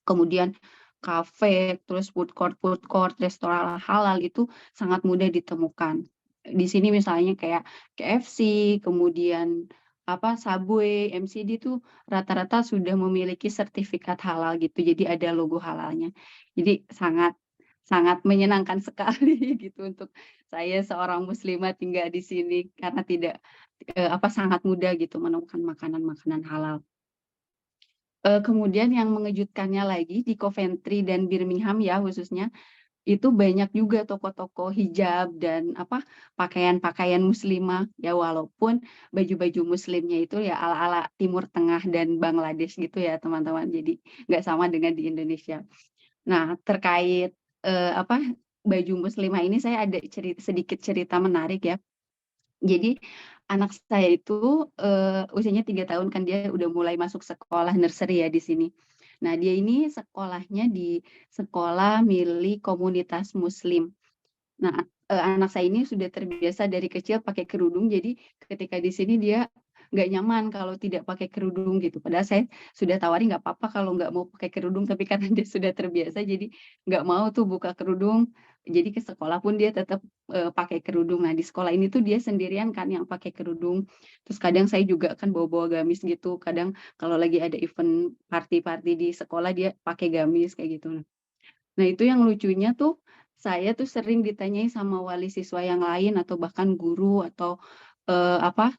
Kemudian kafe, terus food court, restoran halal itu sangat mudah ditemukan. Di sini misalnya kayak KFC, kemudian Subway, McD tuh rata-rata sudah memiliki sertifikat halal gitu, jadi ada logo halalnya. Jadi sangat sangat menyenangkan sekali gitu untuk saya seorang muslimah tinggal di sini karena sangat mudah gitu menemukan makanan-makanan halal. Kemudian yang mengejutkannya lagi di Coventry dan Birmingham ya khususnya, itu banyak juga toko-toko hijab dan pakaian-pakaian muslimah ya walaupun baju-baju muslimnya itu ya ala-ala Timur Tengah dan Bangladesh gitu ya teman-teman, jadi nggak sama dengan di Indonesia. Nah terkait, baju muslimah ini saya ada sedikit cerita menarik ya. Jadi anak saya itu, usianya 3 tahun kan dia udah mulai masuk sekolah nursery ya di sini. Nah dia ini sekolahnya di sekolah milik komunitas muslim. Nah, anak saya ini sudah terbiasa dari kecil pakai kerudung, jadi ketika di sini dia nggak nyaman kalau tidak pakai kerudung gitu. Padahal saya sudah tawarin nggak apa-apa kalau nggak mau pakai kerudung, tapi karena dia sudah terbiasa jadi nggak mau tuh buka kerudung. Jadi ke sekolah pun dia tetap, pakai kerudung. Nah di sekolah ini tuh dia sendirian kan yang pakai kerudung. Terus kadang saya juga kan bawa-bawa gamis gitu, kadang kalau lagi ada event party-party di sekolah dia pakai gamis kayak gitu. Nah itu yang lucunya tuh, saya tuh sering ditanyai sama wali siswa yang lain atau bahkan guru atau,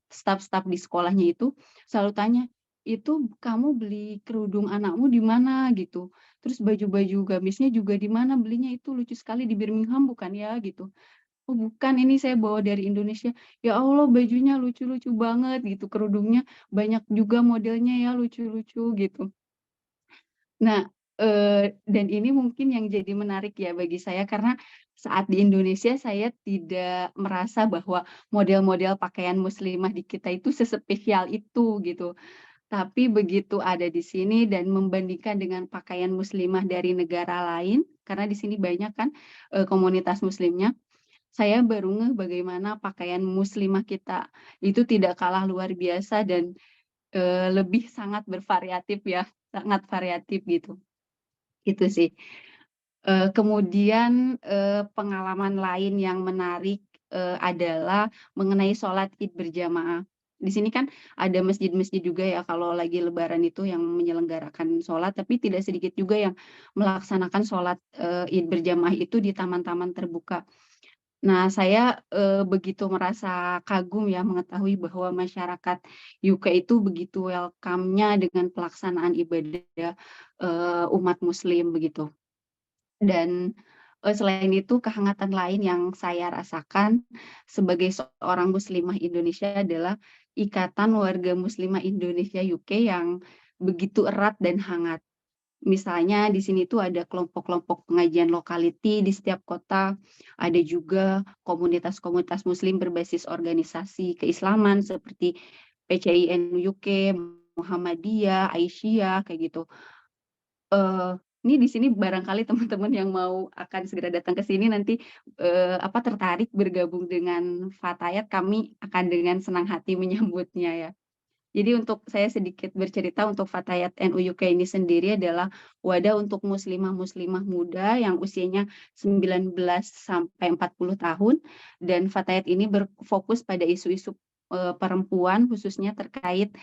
staf-staf di sekolahnya itu selalu tanya, "Itu kamu beli kerudung anakmu di mana?" Gitu. Terus baju-baju gamisnya juga di mana belinya? Itu lucu sekali di Birmingham bukan ya? Gitu. "Oh bukan, ini saya bawa dari Indonesia." "Ya Allah bajunya lucu-lucu banget," gitu, "kerudungnya banyak juga modelnya ya, lucu-lucu," gitu. Nah, dan ini mungkin yang jadi menarik ya bagi saya karena saat di Indonesia saya tidak merasa bahwa model-model pakaian muslimah di kita itu sespesial itu gitu. Tapi begitu ada di sini dan membandingkan dengan pakaian muslimah dari negara lain, karena di sini banyak kan, komunitas muslimnya, saya baru ngeh bagaimana pakaian muslimah kita itu tidak kalah luar biasa dan, lebih sangat bervariatif ya, sangat variatif gitu. Itu sih. Kemudian, pengalaman lain yang menarik adalah mengenai sholat Id berjamaah. Di sini kan ada masjid-masjid juga ya kalau lagi Lebaran itu yang menyelenggarakan sholat, tapi tidak sedikit juga yang melaksanakan sholat Id berjamaah itu di taman-taman terbuka. Nah, saya begitu merasa kagum ya mengetahui bahwa masyarakat UK itu begitu welcome-nya dengan pelaksanaan ibadah umat Muslim begitu. Dan selain itu kehangatan lain yang saya rasakan sebagai seorang muslimah Indonesia adalah ikatan warga muslimah Indonesia UK yang begitu erat dan hangat. Misalnya di sini tuh ada kelompok-kelompok pengajian lokality di setiap kota, ada juga komunitas-komunitas muslim berbasis organisasi keislaman seperti PCIN UK, Muhammadiyah, Aisyah, kayak gitu. Ini di sini barangkali teman-teman yang mau akan segera datang ke sini nanti tertarik bergabung dengan Fatayat, kami akan dengan senang hati menyambutnya ya. Jadi untuk saya sedikit bercerita untuk Fatayat NU UK ini sendiri adalah wadah untuk muslimah-muslimah muda yang usianya 19 sampai 40 tahun, dan Fatayat ini berfokus pada isu-isu perempuan khususnya terkait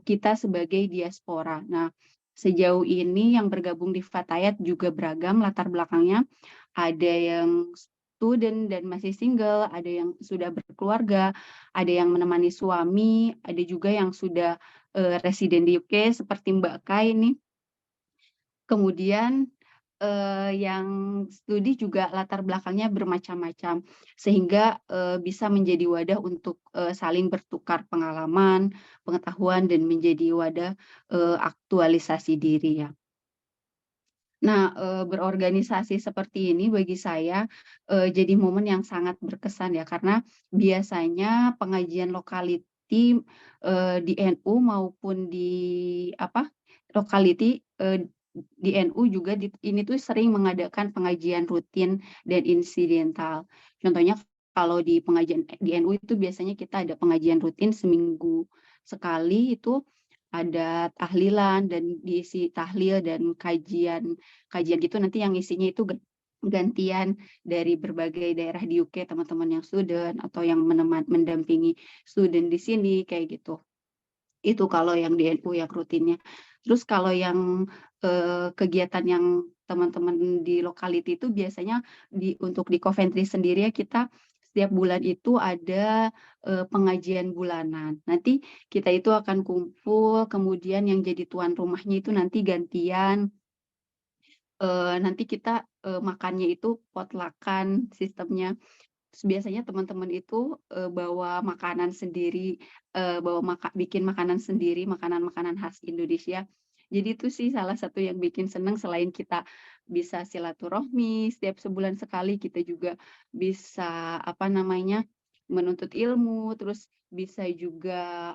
kita sebagai diaspora. Nah, sejauh ini yang bergabung di Fatayat juga beragam latar belakangnya. Ada yang student dan masih single, ada yang sudah berkeluarga, ada yang menemani suami, ada juga yang sudah residen di UK seperti Mbak Kai ini. Kemudian yang studi juga latar belakangnya bermacam-macam, sehingga bisa menjadi wadah untuk saling bertukar pengalaman, pengetahuan, dan menjadi wadah aktualisasi diri ya. Nah, berorganisasi seperti ini bagi saya jadi momen yang sangat berkesan ya, karena biasanya pengajian lokality di NU maupun di lokality di NU juga ini tuh sering mengadakan pengajian rutin dan insidental. Contohnya kalau di pengajian di NU itu biasanya kita ada pengajian rutin seminggu sekali, itu ada tahlilan dan diisi tahlil dan kajian gitu, nanti yang isinya itu gantian dari berbagai daerah di UK, teman-teman yang student atau yang mendampingi student di sini kayak gitu. Itu kalau yang di NU yang rutinnya. Terus kalau yang kegiatan yang teman-teman di lokality itu biasanya untuk di Coventry sendiri ya, kita setiap bulan itu ada pengajian bulanan. Nanti kita itu akan kumpul, kemudian yang jadi tuan rumahnya itu nanti gantian. Nanti kita makannya itu potluck-an sistemnya. Terus biasanya teman-teman itu bawa makanan sendiri, bikin makanan sendiri, makanan-makanan khas Indonesia. Jadi itu sih salah satu yang bikin senang, selain kita bisa silaturahmi setiap sebulan sekali, kita juga bisa menuntut ilmu, terus bisa juga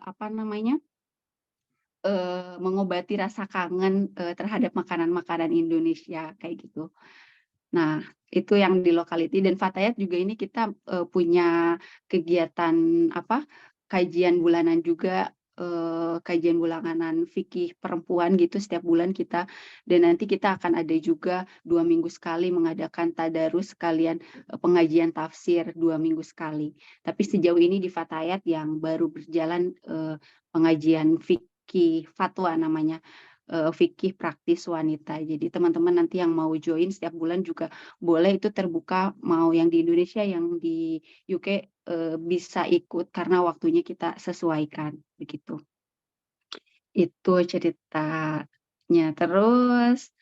mengobati rasa kangen terhadap makanan-makanan Indonesia kayak gitu. Nah, itu yang di lokality, dan Fatayat juga ini kita punya kegiatan kajian bulanan juga, kajian bulanan fikih perempuan gitu setiap bulan kita, dan nanti kita akan ada juga 2 minggu sekali mengadakan tadarus sekalian pengajian tafsir 2 minggu sekali. Tapi sejauh ini di Fatayat yang baru berjalan pengajian fikih fatwa namanya, fikih praktis wanita. Jadi teman-teman nanti yang mau join setiap bulan juga boleh, itu terbuka, mau yang di Indonesia, yang di UK bisa ikut karena waktunya kita sesuaikan begitu. Itu ceritanya. Terus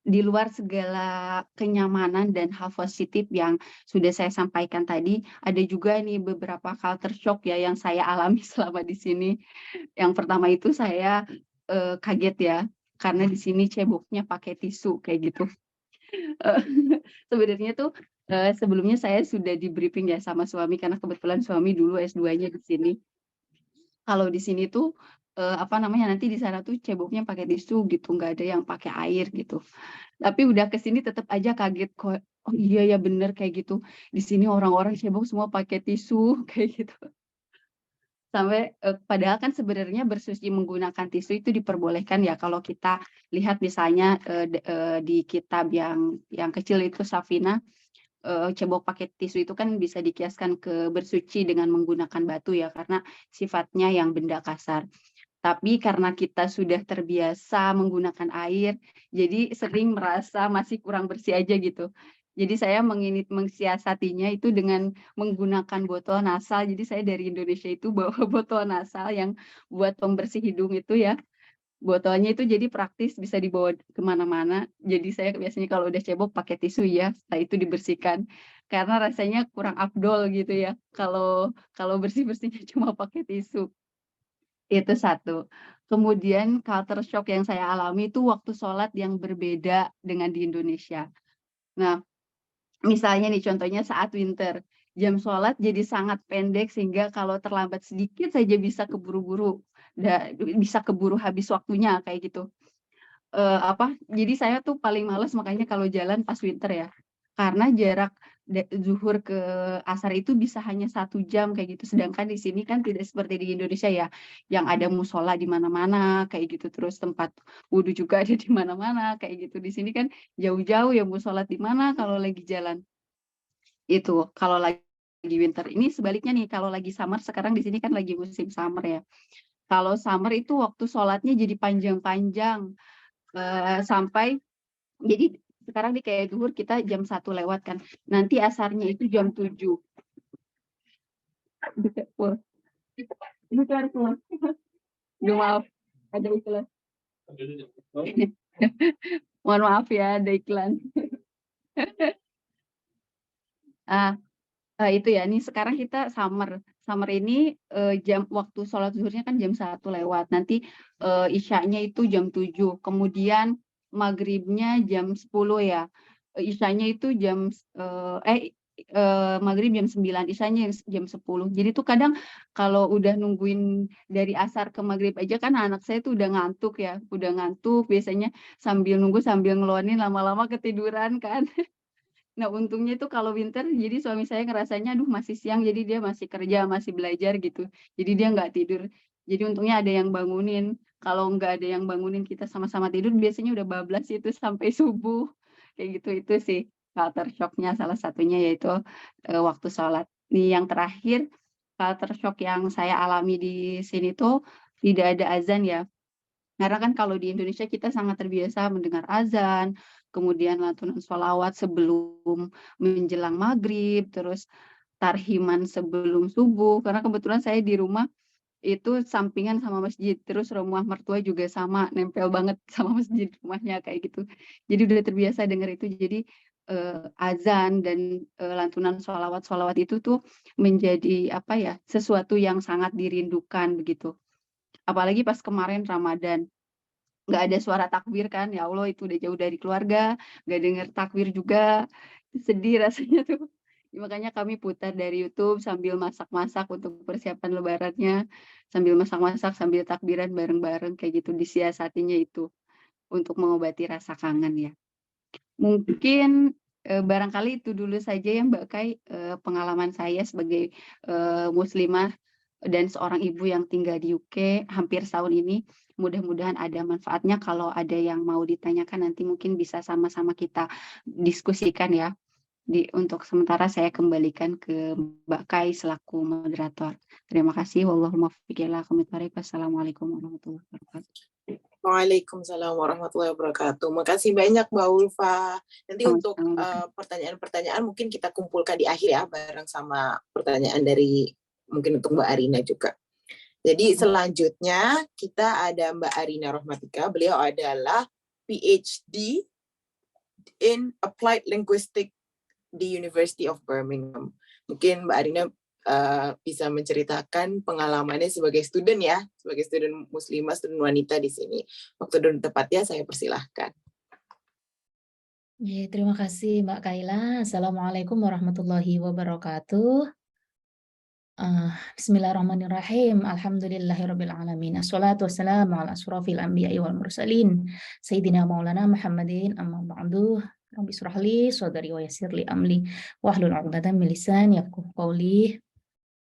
di luar segala kenyamanan dan hal positif yang sudah saya sampaikan tadi, ada juga nih beberapa culture shock ya yang saya alami selama di sini. Yang pertama itu saya kaget ya, karena di sini ceboknya pakai tisu kayak gitu. Sebenarnya tuh sebelumnya saya sudah di briefing ya sama suami, karena kebetulan suami dulu S2-nya di sini. Kalau di sini tuh nanti di sana tuh ceboknya pakai tisu gitu, nggak ada yang pakai air gitu. Tapi udah ke sini tetap aja kaget kok. Oh iya ya bener kayak gitu. Di sini orang-orang cebok semua pakai tisu kayak gitu. Sampai padahal kan sebenarnya bersuci menggunakan tisu itu diperbolehkan ya, kalau kita lihat misalnya di kitab yang kecil itu Safina, cebok pakai tisu itu kan bisa dikiaskan ke bersuci dengan menggunakan batu ya, karena sifatnya yang benda kasar. Tapi karena kita sudah terbiasa menggunakan air, jadi sering merasa masih kurang bersih aja gitu. Jadi saya mengsiasatinya itu dengan menggunakan botol nasal. Jadi saya dari Indonesia itu bawa botol nasal yang buat pembersih hidung itu ya. Botolnya itu jadi praktis, bisa dibawa kemana-mana. Jadi saya biasanya kalau udah cebok pakai tisu ya, setelah itu dibersihkan. Karena rasanya kurang afdol gitu ya, kalau bersih-bersihnya cuma pakai tisu. Itu satu. Kemudian culture shock yang saya alami itu waktu sholat yang berbeda dengan di Indonesia. Nah, misalnya nih contohnya saat winter, jam sholat jadi sangat pendek sehingga kalau terlambat sedikit saja bisa bisa keburu habis waktunya kayak gitu. Jadi saya tuh paling males makanya kalau jalan pas winter ya. Karena jarak zuhur ke asar itu bisa hanya 1 jam kayak gitu. Sedangkan di sini kan tidak seperti di Indonesia ya, yang ada musola di mana-mana kayak gitu. Terus tempat wudhu juga ada di mana-mana kayak gitu. Di sini kan jauh-jauh ya mau sholat di mana kalau lagi jalan. Itu kalau lagi winter. Ini sebaliknya nih kalau lagi summer, sekarang di sini kan lagi musim summer ya. Kalau summer itu waktu sholatnya jadi panjang-panjang. Sampai jadi sekarang di kayak zuhur kita jam 1 lewat kan. Nanti asarnya itu jam 7. Wah, ini keluar semua. Duh, maaf, ada iklan. Mohon maaf ya, ada iklan. Itu ya, nih sekarang kita summer. Summer ini waktu sholat zuhurnya kan jam 1 lewat. Nanti isyanya itu jam 7. Kemudian maghribnya jam 10 ya. Isyanya itu maghrib jam 9, isyanya jam 10. Jadi tuh kadang kalau udah nungguin dari asar ke maghrib aja kan anak saya tuh udah ngantuk ya. Udah ngantuk biasanya sambil nunggu sambil ngeluarin lama-lama ketiduran kan. Nah, untungnya itu kalau winter, jadi suami saya ngerasanya, aduh masih siang, jadi dia masih kerja, masih belajar gitu. Jadi dia nggak tidur. Jadi untungnya ada yang bangunin. Kalau nggak ada yang bangunin kita sama-sama tidur, biasanya udah bablas itu sampai subuh. Kayak gitu, itu sih culture shock-nya salah satunya yaitu waktu sholat. Nih yang terakhir, culture shock yang saya alami di sini tuh tidak ada azan ya. Karena kan kalau di Indonesia kita sangat terbiasa mendengar azan, kemudian lantunan sholawat sebelum menjelang maghrib, terus tarhiman sebelum subuh. Karena kebetulan saya di rumah itu sampingan sama masjid, terus rumah mertua juga sama, nempel banget sama masjid rumahnya kayak gitu. Jadi udah terbiasa dengar itu. Jadi azan dan lantunan sholawat itu tuh menjadi apa ya, sesuatu yang sangat dirindukan begitu. Apalagi pas kemarin Ramadan. Nggak ada suara takbir kan, ya Allah itu udah jauh dari keluarga, nggak denger takbir juga, sedih rasanya tuh. Makanya kami putar dari YouTube sambil masak-masak untuk persiapan lebarannya, sambil masak-masak, sambil takbiran bareng-bareng kayak gitu, disiasatinya itu untuk mengobati rasa kangen ya. Mungkin barangkali itu dulu saja ya Mbak Kai, pengalaman saya sebagai muslimah dan seorang ibu yang tinggal di UK hampir setahun ini. Mudah-mudahan ada manfaatnya. Kalau ada yang mau ditanyakan nanti mungkin bisa sama-sama kita diskusikan ya. Untuk sementara saya kembalikan ke Mbak Kai selaku moderator. Terima kasih. Wallahumma Wassalamualaikum warahmatullahi wabarakatuh. Waalaikumsalam warahmatullahi wabarakatuh. Makasih banyak Mbak Ulfa. Nanti untuk pertanyaan-pertanyaan mungkin kita kumpulkan di akhir ya, bareng sama pertanyaan dari mungkin untuk Mbak Arina juga. Jadi selanjutnya kita ada Mbak Arina Rohmatika. Beliau adalah PhD in Applied Linguistics di University of Birmingham. Mungkin Mbak Arina bisa menceritakan pengalamannya sebagai student ya, sebagai student muslimah, student wanita di sini. Waktu dan tepatnya saya persilahkan. Ya, terima kasih Mbak Kaila. Assalamualaikum warahmatullahi wabarakatuh. Bismillahirrahmanirrahim. Alhamdulillahirabbil alamin. Assalatu wassalamu ala asrofil anbiya'i wal mursalin. Sayyidina Maulana Muhammadin amma ba'du. Rabbi shrah li sadri wa yassir li amri wahlul 'uqdatam min lisani yafqahu qawli.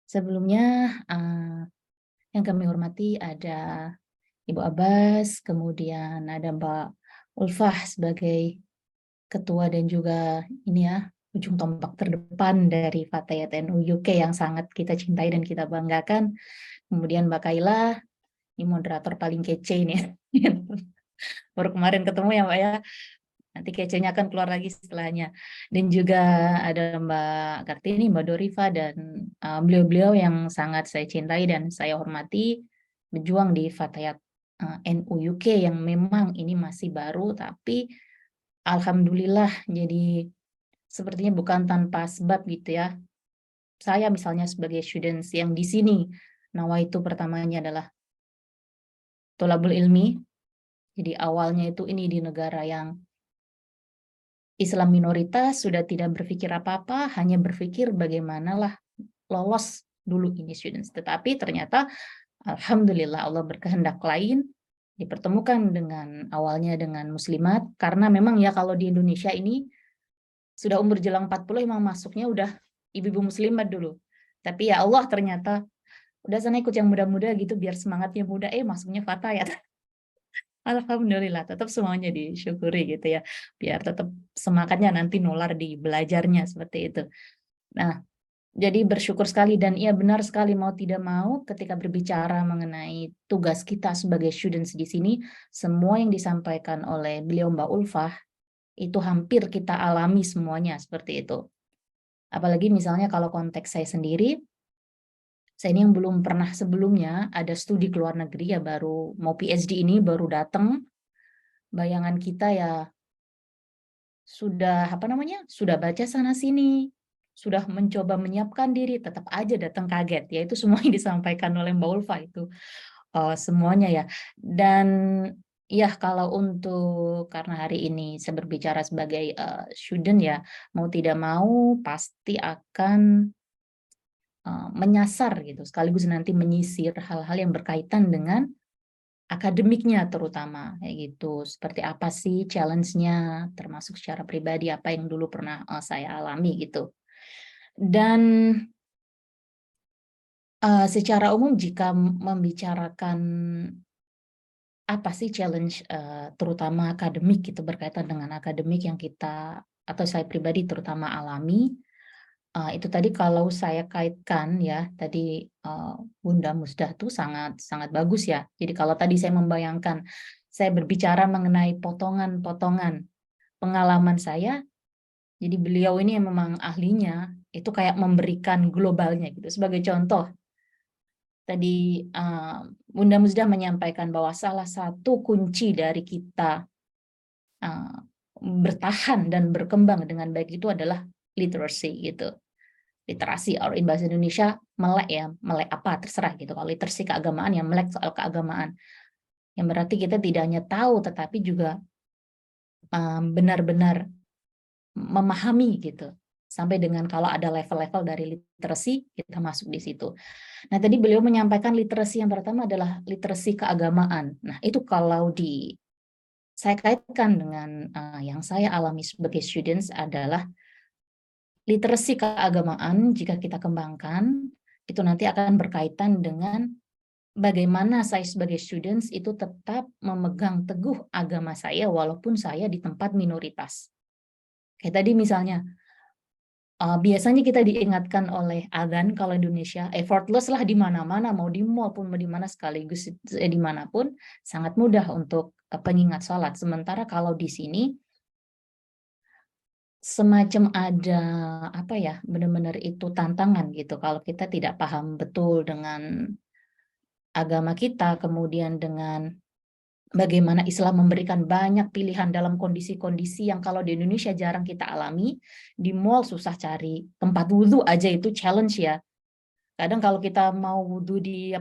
Sebelumnya yang kami hormati ada Ibu Abbas, kemudian ada Mbak Ulfah sebagai ketua dan juga ini ya ujung tombak terdepan dari Fatayat NU UK yang sangat kita cintai dan kita banggakan. Kemudian Mbak Kaila, ini moderator paling kece ini. Baru kemarin ketemu ya Mbak ya. Nanti kecenya akan keluar lagi setelahnya. Dan juga ada Mbak Kartini, Mbak Dorifa, dan beliau-beliau yang sangat saya cintai dan saya hormati berjuang di Fatayat NU UK yang memang ini masih baru, tapi alhamdulillah jadi sepertinya bukan tanpa sebab gitu ya. Saya misalnya sebagai students yang di sini, nawaitu pertamanya adalah tolabul ilmi. Jadi awalnya itu ini di negara yang Islam minoritas, sudah tidak berpikir apa-apa, hanya berpikir bagaimanalah lolos dulu ini students. Tetapi ternyata alhamdulillah Allah berkehendak lain, dipertemukan dengan awalnya dengan muslimat, karena memang ya kalau di Indonesia ini sudah umur jelang 40 emang masuknya udah ibu-ibu muslimat dulu. Tapi ya Allah ternyata udah sana ikut yang muda-muda gitu biar semangatnya muda, masuknya Fatayat. Alhamdulillah, tetap semuanya disyukuri gitu ya, biar tetap semangatnya nanti nular di belajarnya seperti itu. Nah, jadi bersyukur sekali dan iya benar sekali mau tidak mau ketika berbicara mengenai tugas kita sebagai students di sini, semua yang disampaikan oleh beliau Mbak Ulfah itu hampir kita alami semuanya seperti itu. Apalagi misalnya kalau konteks saya sendiri, saya ini yang belum pernah sebelumnya ada studi ke luar negeri ya, baru mau PhD ini baru datang. Bayangan kita ya sudah sudah baca sana sini, sudah mencoba menyiapkan diri, tetap aja datang kaget. Ya itu semua yang disampaikan oleh Mbak Ulfa itu semuanya ya. Dan ya kalau untuk karena hari ini saya berbicara sebagai student ya, mau tidak mau pasti akan menyasar gitu, sekaligus nanti menyisir hal-hal yang berkaitan dengan akademiknya terutama, kayak gitu. Seperti apa sih challenge-nya, termasuk secara pribadi apa yang dulu pernah saya alami gitu. Dan secara umum jika membicarakan apa sih challenge terutama akademik gitu, berkaitan dengan akademik yang kita atau saya pribadi terutama alami, itu tadi kalau saya kaitkan ya, tadi Bunda Musdah tuh sangat sangat bagus ya. Jadi kalau tadi saya membayangkan, saya berbicara mengenai potongan-potongan pengalaman saya, jadi beliau ini yang memang ahlinya, itu kayak memberikan globalnya gitu. Sebagai contoh, tadi Bunda Musdah menyampaikan bahwa salah satu kunci dari kita bertahan dan berkembang dengan baik itu adalah literacy gitu. Literasi atau bahasa Indonesia melek ya, melek apa terserah gitu. Kalau literasi keagamaan ya melek soal keagamaan. Yang berarti kita tidak hanya tahu tetapi juga benar-benar memahami gitu. Sampai dengan kalau ada level-level dari literasi kita masuk di situ. Nah, tadi beliau menyampaikan literasi yang pertama adalah literasi keagamaan. Nah, itu kalau saya kaitkan dengan yang saya alami sebagai students adalah literasi keagamaan jika kita kembangkan, itu nanti akan berkaitan dengan bagaimana saya sebagai students itu tetap memegang teguh agama saya walaupun saya di tempat minoritas. Kayak tadi misalnya, biasanya kita diingatkan oleh adzan kalau Indonesia, effortless lah di mana-mana, mau di mall pun mau di mana sekaligus dimanapun, sangat mudah untuk pengingat sholat. Sementara kalau di sini, semacam ada apa ya, benar-benar itu tantangan gitu kalau kita tidak paham betul dengan agama kita, kemudian dengan bagaimana Islam memberikan banyak pilihan dalam kondisi-kondisi yang kalau di Indonesia jarang kita alami. Di mall susah cari tempat wudhu aja itu challenge ya. Kadang kalau kita mau wudhu di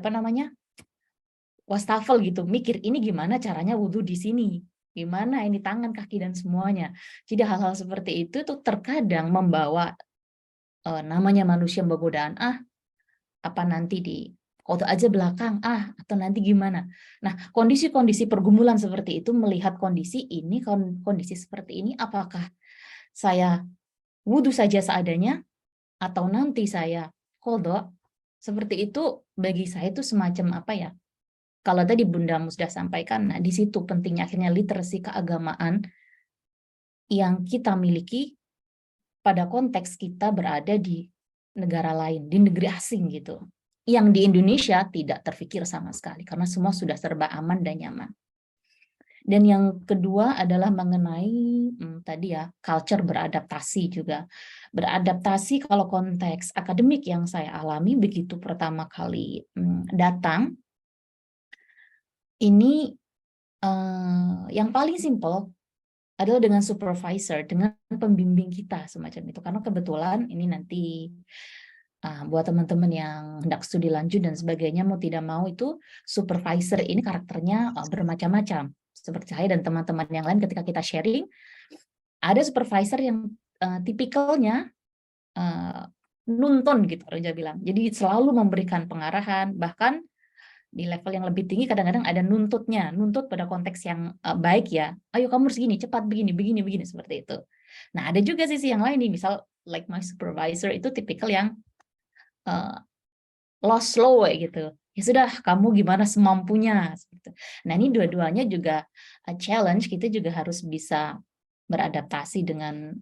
wastafel gitu, mikir ini gimana caranya wudhu di sini. Gimana ini tangan, kaki, dan semuanya. Jadi hal-hal seperti itu tuh terkadang membawa namanya manusia godaan, apa nanti di foto aja belakang, atau nanti gimana. Nah, kondisi-kondisi pergumulan seperti itu, melihat kondisi ini, kondisi seperti ini, apakah saya wudhu saja seadanya, atau nanti saya qadha, seperti itu bagi saya itu semacam apa ya, kalau tadi Bunda Musdah sampaikan, nah di situ pentingnya akhirnya literasi keagamaan yang kita miliki pada konteks kita berada di negara lain, di negeri asing gitu. Yang di Indonesia tidak terfikir sama sekali karena semua sudah serba aman dan nyaman. Dan yang kedua adalah mengenai tadi ya, culture beradaptasi juga. Beradaptasi kalau konteks akademik yang saya alami begitu pertama kali datang, ini yang paling simpel adalah dengan supervisor, dengan pembimbing kita semacam itu. Karena kebetulan ini nanti buat teman-teman yang hendak studi lanjut dan sebagainya, mau tidak mau itu supervisor ini karakternya bermacam-macam. Seperti saya dan teman-teman yang lain ketika kita sharing, ada supervisor yang tipikalnya nuntun gitu, orang Jawa bilang. Jadi selalu memberikan pengarahan, bahkan di level yang lebih tinggi kadang-kadang ada nuntutnya, nuntut pada konteks yang baik ya. Ayo kamu harus gini, cepat begini, begini, seperti itu. Nah, ada juga sisi yang lain nih, misal like my supervisor itu tipikal yang lost slow gitu. Ya sudah, kamu gimana semampunya. Gitu. Nah, ini dua-duanya juga challenge, kita juga harus bisa beradaptasi dengan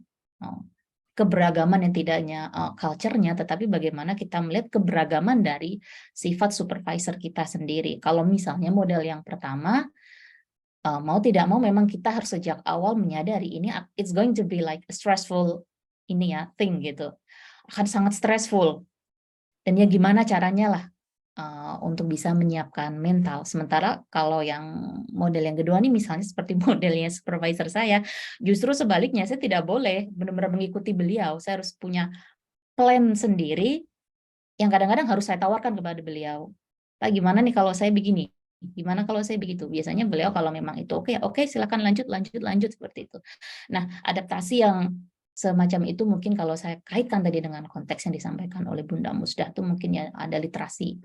keberagaman yang tidak hanya culture-nya, tetapi bagaimana kita melihat keberagaman dari sifat supervisor kita sendiri. Kalau misalnya model yang pertama, mau tidak mau memang kita harus sejak awal menyadari ini it's going to be like a stressful thing gitu. Akan sangat stressful. Dan ya gimana caranya lah untuk bisa menyiapkan mental. Sementara kalau yang model yang kedua nih misalnya seperti modelnya supervisor saya, justru sebaliknya saya tidak boleh benar-benar mengikuti beliau. Saya harus punya plan sendiri yang kadang-kadang harus saya tawarkan kepada beliau. Pak, gimana nih kalau saya begini? Gimana kalau saya begitu? Biasanya beliau kalau memang itu oke, silakan lanjut seperti itu. Nah, adaptasi yang semacam itu mungkin kalau saya kaitkan tadi dengan konteks yang disampaikan oleh Bunda Musdah itu mungkin ya ada literasi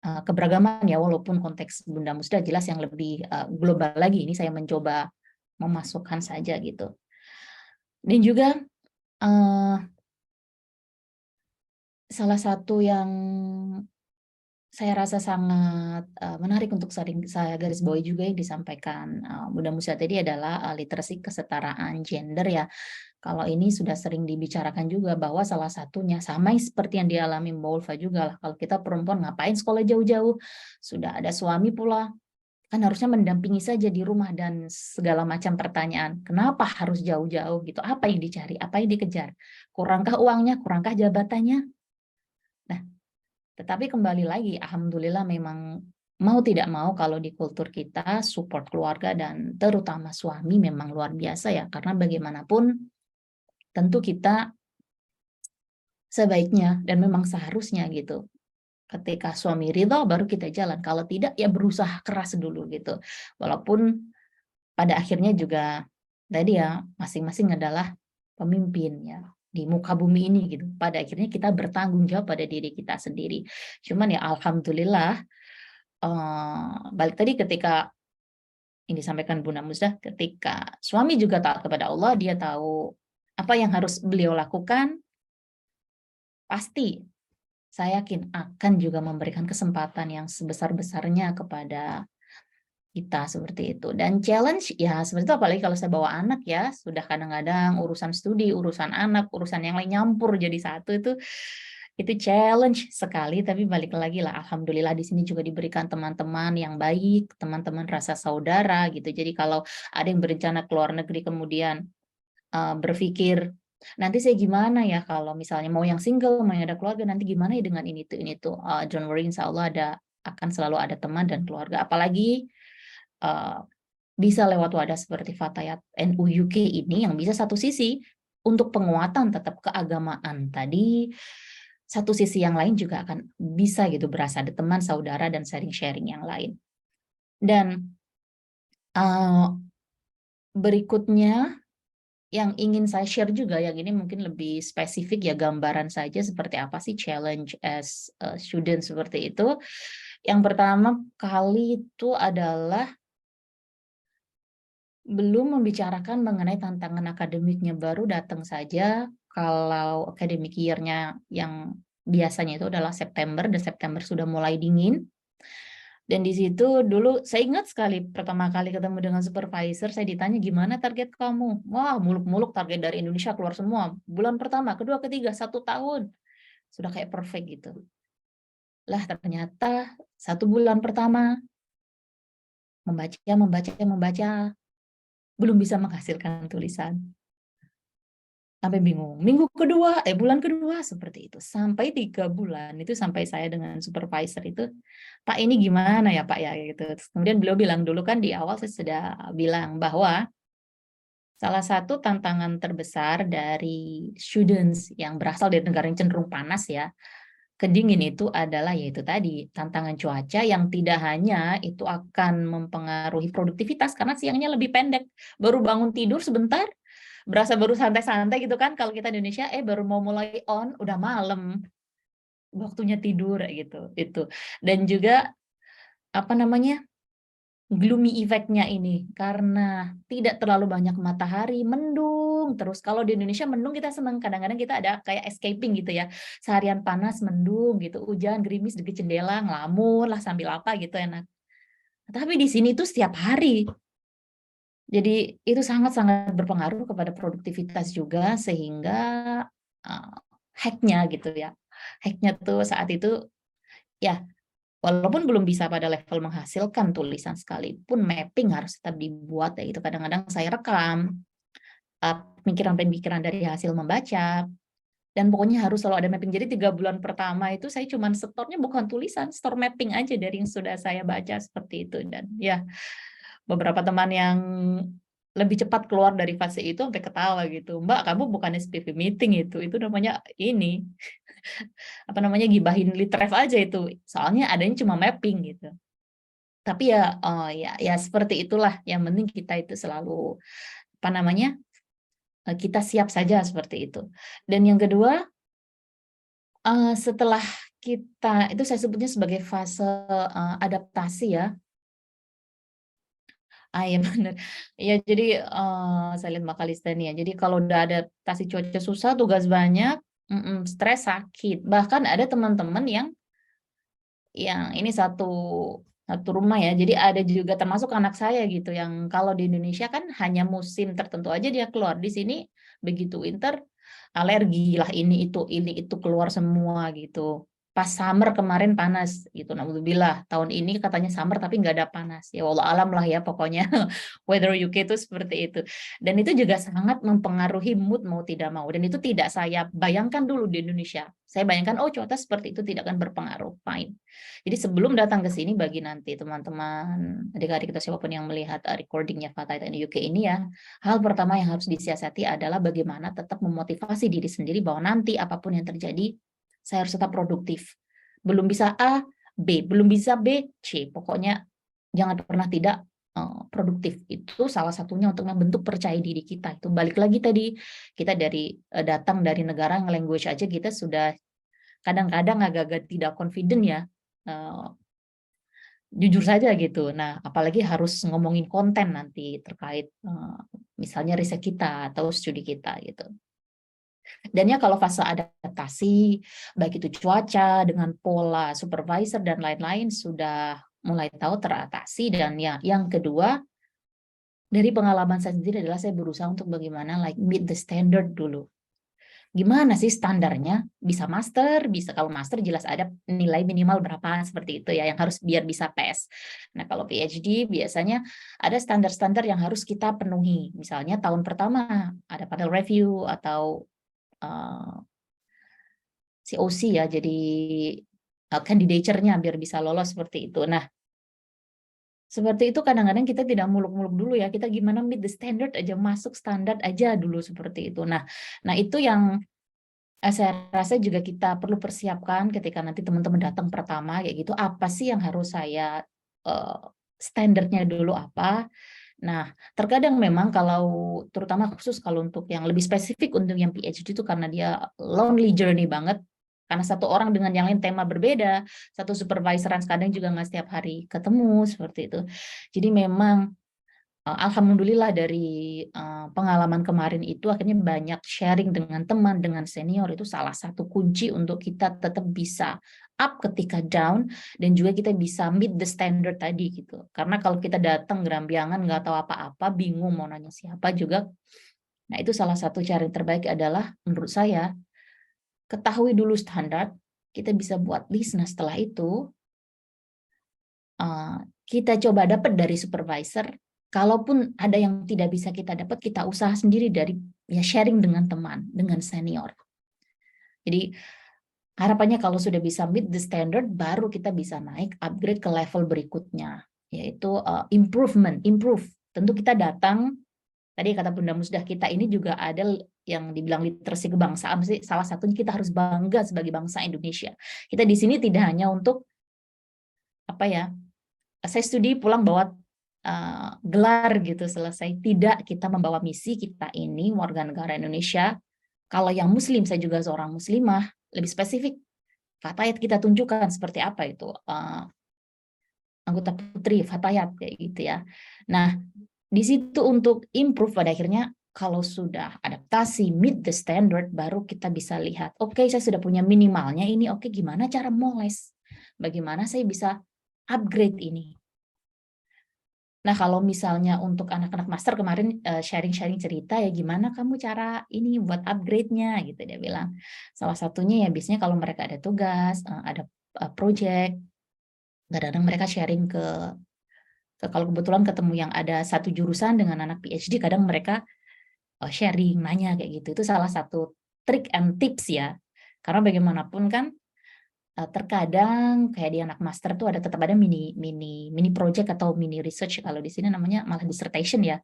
keberagaman ya, walaupun konteks Bunda Musdah jelas yang lebih global lagi. Ini saya mencoba memasukkan saja gitu. Dan juga salah satu yang saya rasa sangat menarik untuk sering saya garis bawahi juga yang disampaikan Bunda Musdah tadi adalah literasi kesetaraan gender ya. Kalau ini sudah sering dibicarakan juga bahwa salah satunya sama seperti yang dialami Mbak Ulfa juga lah. Kalau kita perempuan ngapain sekolah jauh-jauh? Sudah ada suami pula. Kan harusnya mendampingi saja di rumah dan segala macam pertanyaan. Kenapa harus jauh-jauh gitu? Apa yang dicari? Apa yang dikejar? Kurangkah uangnya? Kurangkah jabatannya? Nah, tetapi kembali lagi, alhamdulillah memang mau tidak mau kalau di kultur kita support keluarga dan terutama suami memang luar biasa ya. Karena bagaimanapun tentu kita sebaiknya dan memang seharusnya gitu. Ketika suami ridho baru kita jalan. Kalau tidak ya berusaha keras dulu gitu. Walaupun pada akhirnya juga tadi ya masing-masing adalah pemimpin ya di muka bumi ini gitu. Pada akhirnya kita bertanggung jawab pada diri kita sendiri. Cuman ya alhamdulillah balik tadi ketika ini disampaikan Bunda Musdah, ketika suami juga taat kepada Allah, dia tahu apa yang harus beliau lakukan, pasti saya yakin akan juga memberikan kesempatan yang sebesar-besarnya kepada kita seperti itu. Dan challenge ya seperti itu, apalagi kalau saya bawa anak ya, sudah kadang-kadang urusan studi, urusan anak, urusan yang lain nyampur jadi satu itu challenge sekali. Tapi balik lagi lah, alhamdulillah di sini juga diberikan teman-teman yang baik, teman-teman rasa saudara gitu. Jadi kalau ada yang berencana ke luar negeri kemudian berpikir nanti saya gimana ya kalau misalnya mau yang single, mau yang ada keluarga, nanti gimana ya dengan ini tuh. Don't worry, insya Allah akan selalu ada teman dan keluarga. Apalagi bisa lewat wadah seperti Fatayat NU UK ini yang bisa satu sisi untuk penguatan tetap keagamaan tadi, satu sisi yang lain juga akan bisa gitu berasa ada teman, saudara, dan sharing-sharing yang lain. Dan berikutnya yang ingin saya share juga, yang ini mungkin lebih spesifik ya, gambaran saja seperti apa sih challenge as a student seperti itu. Yang pertama kali itu adalah belum membicarakan mengenai tantangan akademiknya, baru datang saja kalau academic year-nya yang biasanya itu adalah September, dan September sudah mulai dingin. Dan di situ dulu saya ingat sekali pertama kali ketemu dengan supervisor, saya ditanya gimana target kamu? Wah, muluk-muluk target dari Indonesia keluar semua. Bulan pertama, kedua, ketiga, 1 tahun. Sudah kayak perfect gitu. Lah ternyata 1 bulan pertama membaca, belum bisa menghasilkan tulisan. Sampai bingung. Bulan kedua seperti itu. Sampai 3 bulan itu sampai saya dengan supervisor itu, Pak ini gimana ya Pak ya gitu. Terus kemudian beliau bilang dulu kan di awal saya sudah bilang bahwa salah satu tantangan terbesar dari students yang berasal dari negara yang cenderung panas ya, kedingin itu adalah yaitu tadi tantangan cuaca yang tidak hanya itu akan mempengaruhi produktivitas karena siangnya lebih pendek. Baru bangun tidur sebentar, berasa baru santai-santai gitu kan kalau kita di Indonesia baru mau mulai on udah malam waktunya tidur gitu itu. Dan juga apa namanya gloomy effect-nya ini karena tidak terlalu banyak matahari, mendung terus. Kalau di Indonesia mendung kita senang, kadang-kadang kita ada kayak escaping gitu ya, seharian panas mendung gitu, hujan gerimis deket jendela ngelamun lah sambil apa gitu enak. Tapi di sini tuh setiap hari. Jadi itu sangat-sangat berpengaruh kepada produktivitas juga sehingga hack-nya gitu ya. Hack-nya tuh saat itu ya walaupun belum bisa pada level menghasilkan tulisan sekalipun mapping harus tetap dibuat ya itu kadang-kadang saya rekam pikiran-pikiran dari hasil membaca dan pokoknya harus selalu ada mapping. Jadi 3 bulan pertama itu saya cuma setornya bukan tulisan, store mapping aja dari yang sudah saya baca seperti itu. Dan ya beberapa teman yang lebih cepat keluar dari fase itu sampai ketawa gitu, Mbak kamu bukan SPV meeting itu namanya ini apa namanya gibahin litref aja itu, soalnya adanya cuma mapping gitu. Tapi ya ya seperti itulah, yang penting kita itu selalu apa namanya kita siap saja seperti itu. Dan yang kedua setelah kita itu saya sebutnya sebagai fase adaptasi ya. Iya benar. Ya jadi saya lihat Mbak Kalista nih ya. Jadi kalau udah adaptasi cuaca susah, tugas banyak, stres, sakit. Bahkan ada teman-teman yang ini satu rumah ya. Jadi ada juga termasuk anak saya gitu yang kalau di Indonesia kan hanya musim tertentu aja dia keluar. Di sini begitu winter alergi lah ini itu keluar semua gitu. Pas summer kemarin panas gitu. Alhamdulillah tahun ini katanya summer tapi nggak ada panas. Ya wallah alam lah ya pokoknya weather UK itu seperti itu. Dan itu juga sangat mempengaruhi mood mau tidak mau. Dan itu tidak saya bayangkan dulu di Indonesia. Saya bayangkan oh cuaca seperti itu tidak akan berpengaruh. Fine. Jadi sebelum datang ke sini bagi nanti teman-teman adik-adik kita siapapun yang melihat recordingnya Fatayat UK ini ya, hal pertama yang harus disiasati adalah bagaimana tetap memotivasi diri sendiri bahwa nanti apapun yang terjadi saya harus tetap produktif. Belum bisa A, B, belum bisa B, C. Pokoknya jangan pernah tidak produktif. Itu salah satunya untuk membentuk percaya diri kita. Itu balik lagi tadi kita datang dari negara yang language aja kita sudah kadang-kadang agak-agak tidak confident ya. Jujur saja gitu. Nah, apalagi harus ngomongin konten nanti terkait misalnya riset kita atau studi kita gitu. Dan ya kalau fase adaptasi, baik itu cuaca dengan pola supervisor dan lain-lain sudah mulai tahu teratasi. Dan yang kedua, dari pengalaman saya sendiri adalah saya berusaha untuk bagaimana meet the standard dulu. Gimana sih standarnya? Bisa master, bisa kalau master jelas ada nilai minimal berapa seperti itu ya yang harus biar bisa PES. Nah, kalau PhD biasanya ada standar-standar yang harus kita penuhi. Misalnya tahun pertama ada panel review atau COC ya, jadi candidature-nya biar bisa lolos seperti itu. Nah, seperti itu kadang-kadang kita tidak muluk-muluk dulu ya, kita gimana meet the standard aja, masuk standar aja dulu seperti itu. Nah itu yang saya rasa juga kita perlu persiapkan ketika nanti teman-teman datang pertama kayak gitu, apa sih yang harus saya standarnya dulu apa. Nah, terkadang memang kalau terutama khusus kalau untuk yang lebih spesifik untuk yang PhD itu karena dia lonely journey banget, karena satu orang dengan yang lain tema berbeda, satu supervisoran kadang juga nggak setiap hari ketemu seperti itu. Jadi memang Alhamdulillah dari pengalaman kemarin itu akhirnya banyak sharing dengan teman, dengan senior, itu salah satu kunci untuk kita tetap bisa up ketika down, dan juga kita bisa meet the standard tadi gitu. Karena kalau kita datang gerambiangan nggak tahu apa-apa, bingung mau nanya siapa juga, nah itu salah satu cara yang terbaik adalah menurut saya ketahui dulu standar, kita bisa buat list. Nah setelah itu kita coba dapat dari supervisor. Kalaupun ada yang tidak bisa kita dapat, kita usaha sendiri dari sharing dengan teman, dengan senior. Jadi harapannya kalau sudah bisa meet the standard, baru kita bisa naik upgrade ke level berikutnya, yaitu improve. Tentu kita datang, tadi kata Bunda Musdah, kita ini juga ada yang dibilang literasi kebangsaan, salah satunya kita harus bangga sebagai bangsa Indonesia. Kita di sini tidak hanya untuk saya studi pulang bawa gelar gitu selesai. Tidak, kita membawa misi kita ini warga negara Indonesia. Kalau yang Muslim, saya juga seorang Muslimah, lebih spesifik fatayat kita tunjukkan seperti apa itu anggota putri fatayat kayak gitu ya. Nah di situ untuk improve pada akhirnya kalau sudah adaptasi meet the standard, baru kita bisa lihat oke, saya sudah punya minimalnya ini, oke gimana cara moles, bagaimana saya bisa upgrade ini. Nah, kalau misalnya untuk anak-anak master kemarin sharing-sharing cerita ya gimana kamu cara ini buat upgrade-nya gitu, dia bilang. Salah satunya ya biasanya kalau mereka ada tugas, ada project, kadang-kadang mereka sharing ke kalau kebetulan ketemu yang ada satu jurusan dengan anak PhD, kadang mereka sharing, nanya kayak gitu. Itu salah satu trik and tips ya. Karena bagaimanapun kan terkadang kayak di anak master tuh tetap ada mini project atau mini research, kalau di sini namanya malah dissertation ya.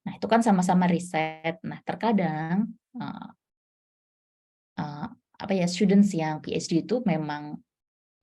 Nah itu kan sama-sama riset. Nah terkadang students yang PhD itu memang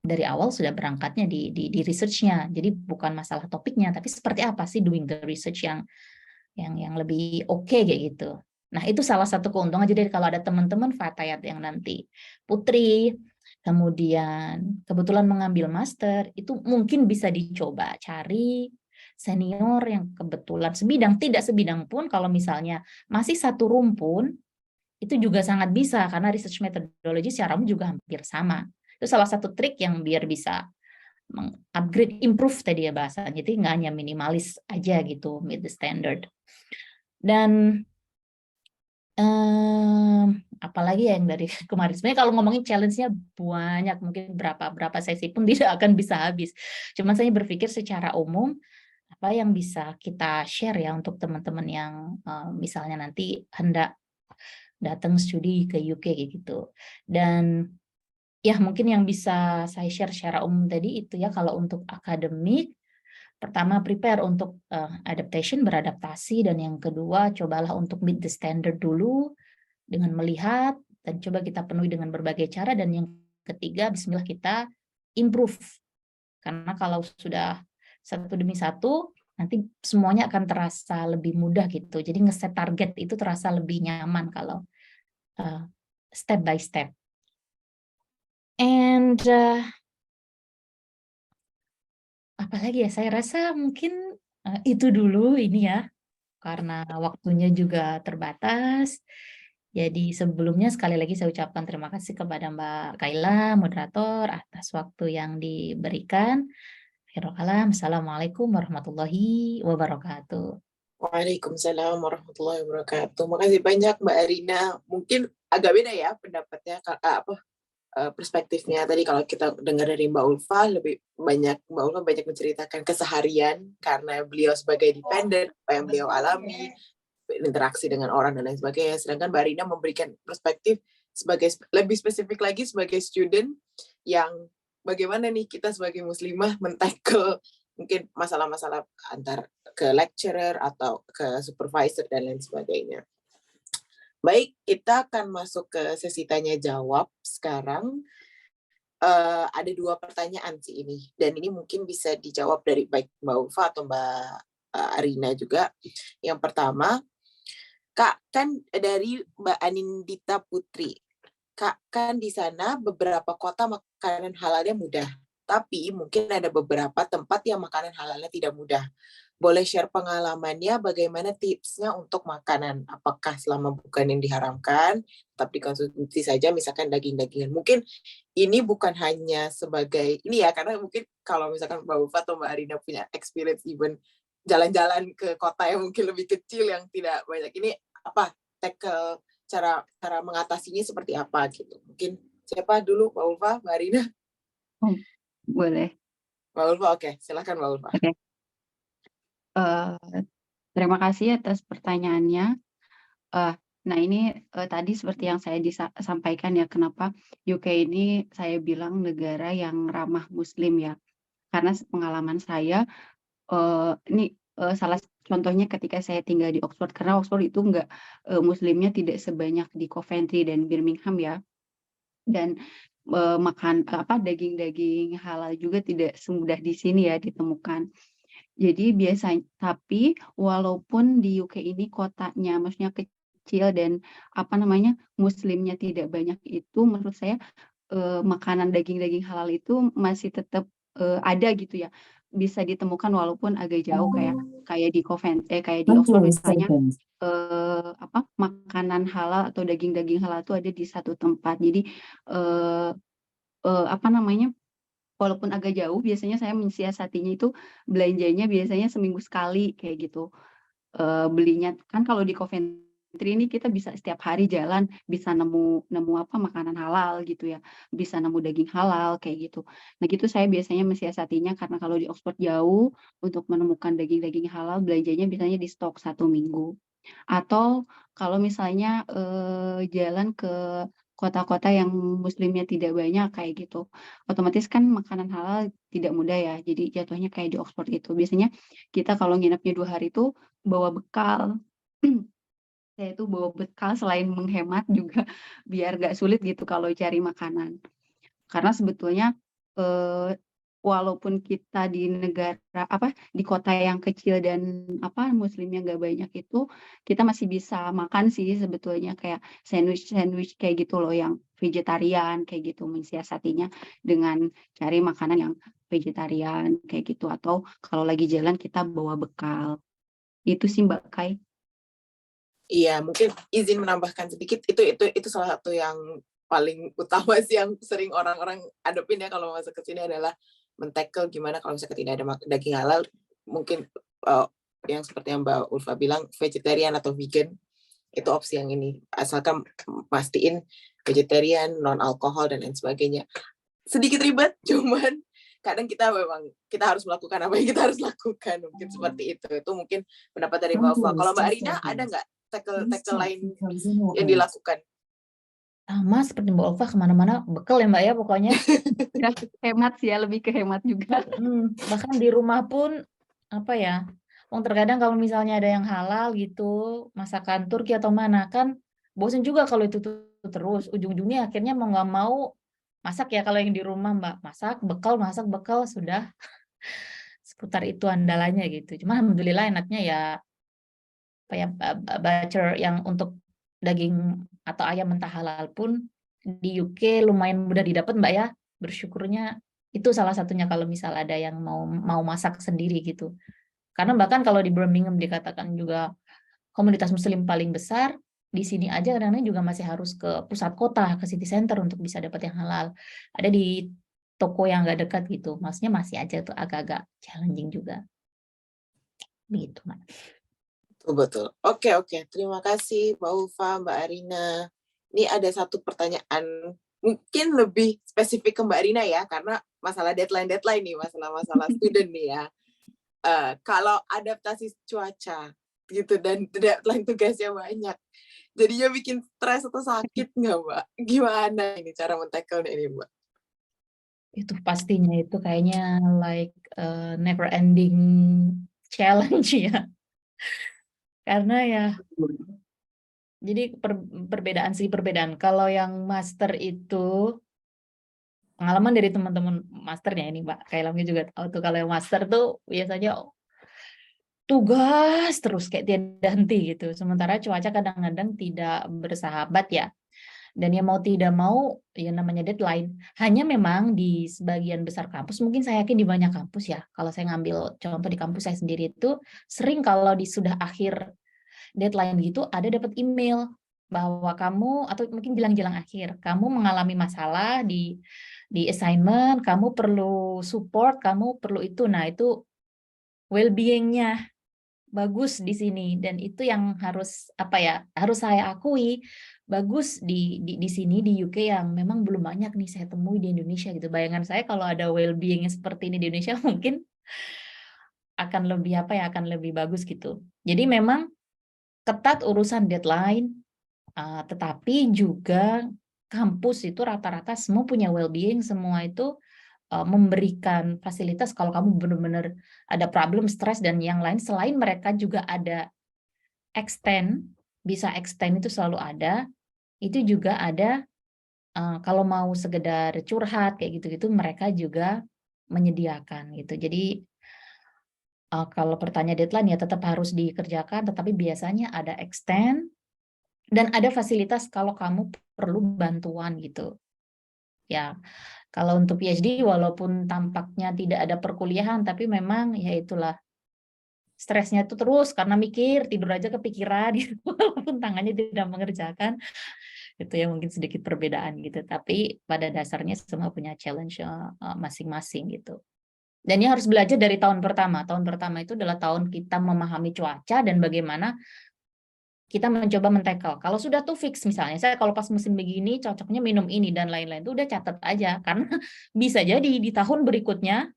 dari awal sudah berangkatnya di research-nya. Jadi bukan masalah topiknya, tapi seperti apa sih doing the research yang lebih oke kayak gitu. Nah itu salah satu keuntungan. Jadi kalau ada teman-teman fatayat yang nanti putri kemudian kebetulan mengambil master, itu mungkin bisa dicoba cari senior yang kebetulan sebidang, tidak sebidang pun kalau misalnya masih satu rumpun, itu juga sangat bisa karena research methodology secara umum juga hampir sama. Itu salah satu trik yang biar bisa upgrade, improve tadi ya bahasanya, jadi nggak hanya minimalis aja gitu, meet the standard. Dan apalagi yang dari kemarin, sebenarnya kalau ngomongin challenge-nya banyak, mungkin berapa sesi pun tidak akan bisa habis. Cuman saya berpikir secara umum apa yang bisa kita share ya untuk teman-teman yang misalnya nanti hendak datang studi ke UK kayak gitu. Dan ya mungkin yang bisa saya share secara umum tadi itu ya, kalau untuk akademik, pertama prepare untuk adaptation, beradaptasi, dan yang kedua cobalah untuk meet the standard dulu dengan melihat dan coba kita penuhi dengan berbagai cara, dan yang ketiga bismillah kita improve, karena kalau sudah satu demi satu nanti semuanya akan terasa lebih mudah gitu. Jadi ngeset target itu terasa lebih nyaman kalau step by step. And apalagi ya, saya rasa mungkin itu dulu ini ya, karena waktunya juga terbatas. Jadi sebelumnya sekali lagi saya ucapkan terima kasih kepada Mbak Kaila, moderator, atas waktu yang diberikan. Akhirul kalam, Assalamualaikum warahmatullahi wabarakatuh. Waalaikumsalam warahmatullahi wabarakatuh. Makasih banyak Mbak Arina. Mungkin agak beda ya pendapatnya, perspektifnya tadi. Kalau kita dengar dari Mbak Ulfa, Mbak Ulfa banyak menceritakan keseharian karena beliau sebagai dependent, apa yang beliau alami, interaksi dengan orang dan lain sebagainya. Sedangkan Mbak Rina memberikan perspektif lebih spesifik lagi sebagai student, yang bagaimana nih kita sebagai muslimah men-tackle mungkin masalah-masalah antar ke lecturer atau ke supervisor dan lain sebagainya. Baik, kita akan masuk ke sesi tanya jawab sekarang. Ada 2 pertanyaan sih ini, dan ini mungkin bisa dijawab dari baik Mbak Ulfa atau Mbak Arina juga. Yang pertama, Kak, kan dari Mbak Anindita Putri. Kak, kan di sana beberapa kota makanan halalnya mudah, tapi mungkin ada beberapa tempat yang makanan halalnya tidak mudah. boleh share pengalamannya bagaimana tipsnya untuk makanan. Apakah selama bukan yang diharamkan, tetap dikonsumsi saja, misalkan daging-dagingan. Mungkin ini bukan hanya sebagai, ini ya, karena mungkin kalau misalkan Mbak Ulfa atau Mbak Arina punya experience even jalan-jalan ke kota yang mungkin lebih kecil, yang tidak banyak, ini apa, tackle, cara mengatasinya seperti apa gitu. Mungkin siapa dulu, Mbak Ulfa, Mbak Arina? Oh, boleh. Mbak Ulfa, oke. Silakan Mbak Ulfa. Oke. Terima kasih atas pertanyaannya. Nah ini tadi seperti yang saya sampaikan ya, kenapa UK ini saya bilang negara yang ramah Muslim ya. Karena pengalaman saya, ini salah contohnya ketika saya tinggal di Oxford, karena Oxford itu nggak Muslimnya tidak sebanyak di Coventry dan Birmingham ya. Dan makan daging-daging halal juga tidak semudah di sini ya ditemukan. Jadi tapi walaupun di UK ini kotanya maksudnya kecil dan Muslimnya tidak banyak, itu menurut saya makanan daging-daging halal itu masih tetap ada gitu ya, bisa ditemukan walaupun agak jauh, kayak di kayak di Oxford misalnya makanan halal atau daging-daging halal itu ada di satu tempat. Jadi walaupun agak jauh, biasanya saya mensiasatinya itu belanjanya biasanya seminggu sekali kayak gitu. Belinya kan kalau di Coventry ini kita bisa setiap hari jalan, bisa nemu makanan halal gitu ya, bisa nemu daging halal kayak gitu. Nah gitu saya biasanya mensiasatinya, karena kalau di Oxford jauh, untuk menemukan daging-daging halal belanjanya biasanya di stok 1 minggu. Atau kalau misalnya jalan ke kota-kota yang Muslimnya tidak banyak kayak gitu, otomatis kan makanan halal tidak mudah ya. Jadi jatuhnya kayak di Oxford itu. Biasanya kita kalau nginepnya 2 hari itu bawa bekal. Saya itu bawa bekal selain menghemat juga biar nggak sulit gitu kalau cari makanan. Karena sebetulnya walaupun kita di di kota yang kecil dan Muslimnya nggak banyak itu, kita masih bisa makan sih sebetulnya, kayak sandwich kayak gitu loh yang vegetarian kayak gitu, mensiasatinya dengan cari makanan yang vegetarian kayak gitu, atau kalau lagi jalan kita bawa bekal. Itu sih Mbak Kai. Iya, mungkin izin menambahkan sedikit, itu salah satu yang paling utama sih yang sering orang-orang adepin ya kalau masuk ke sini, adalah men-tackle gimana kalau misalkan tidak ada daging halal, mungkin yang seperti yang Mbak Ulfa bilang, vegetarian atau vegan, itu opsi yang ini, asalkan pastiin vegetarian, non alkohol dan lain sebagainya. Sedikit ribet, cuman kadang kita harus melakukan apa yang kita harus lakukan, mungkin seperti itu mungkin pendapat dari Mbak Ulfa. Kalau Mbak Arina ada nggak tackle lain yang dilakukan? Sama seperti Mbak Ulfa, kemana-mana bekal ya Mbak ya pokoknya. Ya, hemat sih ya, lebih ke hemat juga. Bahkan di rumah pun terkadang kalau misalnya ada yang halal gitu, masakan Turki atau mana, kan bosen juga kalau itu terus. Ujung-ujungnya akhirnya mau nggak mau masak ya, kalau yang di rumah Mbak, masak bekal sudah seputar itu andalannya gitu. Cuma alhamdulillah enaknya ya butcher yang untuk daging atau ayam mentah halal pun di UK lumayan mudah didapat Mbak ya. Bersyukurnya itu salah satunya kalau misal ada yang mau masak sendiri gitu. Karena bahkan kalau di Birmingham dikatakan juga komunitas Muslim paling besar, di sini aja kadang-kadang juga masih harus ke pusat kota, ke city center untuk bisa dapat yang halal. Ada di toko yang nggak dekat gitu, maksudnya masih aja tuh agak-agak challenging juga. Begitu, Mbak. Betul. Oke. Terima kasih Mbak Ulfa, Mbak Arina. Ini ada satu pertanyaan mungkin lebih spesifik ke Mbak Arina ya, karena masalah deadline nih, masalah student nih ya. Kalau adaptasi cuaca gitu dan deadline tugasnya banyak, jadinya bikin stres atau sakit nggak Mbak? Gimana ini cara men-tackle ini Mbak? Itu pastinya itu kayaknya never ending challenge ya. Karena ya jadi perbedaan. Kalau yang master itu pengalaman dari teman-teman masternya ini Mbak, kayak Lamnya juga tahu tuh, kalau yang master tuh biasanya tugas terus kayak tiada henti gitu. Sementara cuaca kadang-kadang tidak bersahabat ya. Dan yang mau tidak mau, ya namanya deadline. Hanya memang di sebagian besar kampus, mungkin saya yakin di banyak kampus ya, kalau saya ngambil contoh di kampus saya sendiri itu, sering kalau di sudah akhir deadline gitu, ada dapat email bahwa kamu, atau mungkin jelang-jelang akhir, kamu mengalami masalah di assignment, kamu perlu support, kamu perlu itu. Nah, itu well-being-nya bagus di sini, dan itu yang harus harus saya akui bagus di sini di UK yang memang belum banyak nih saya temui di Indonesia gitu. Bayangan saya kalau ada well-being seperti ini di Indonesia mungkin akan lebih akan lebih bagus gitu. Jadi memang ketat urusan deadline, tetapi juga kampus itu rata-rata semua punya well-being, semua itu memberikan fasilitas kalau kamu benar-benar ada problem, stres, dan yang lain. Selain mereka juga ada bisa extend itu selalu ada. Itu juga ada kalau mau sekedar curhat kayak gitu-gitu, mereka juga menyediakan gitu. Jadi kalau pertanyaan deadline ya tetap harus dikerjakan, tetapi biasanya ada extend dan ada fasilitas kalau kamu perlu bantuan gitu. Ya, kalau untuk PhD walaupun tampaknya tidak ada perkuliahan, tapi memang ya itulah, stresnya itu terus karena mikir, tidur aja kepikiran gitu, walaupun tangannya tidak mengerjakan. Itu ya mungkin sedikit perbedaan gitu, tapi pada dasarnya semua punya challenge masing-masing gitu. Dan ini harus belajar dari tahun pertama. Tahun pertama itu adalah tahun kita memahami cuaca dan bagaimana kita mencoba men-tackle. Kalau sudah tuh fix misalnya, saya kalau pas musim begini cocoknya minum ini dan lain-lain, itu udah catat aja. Karena bisa jadi di tahun berikutnya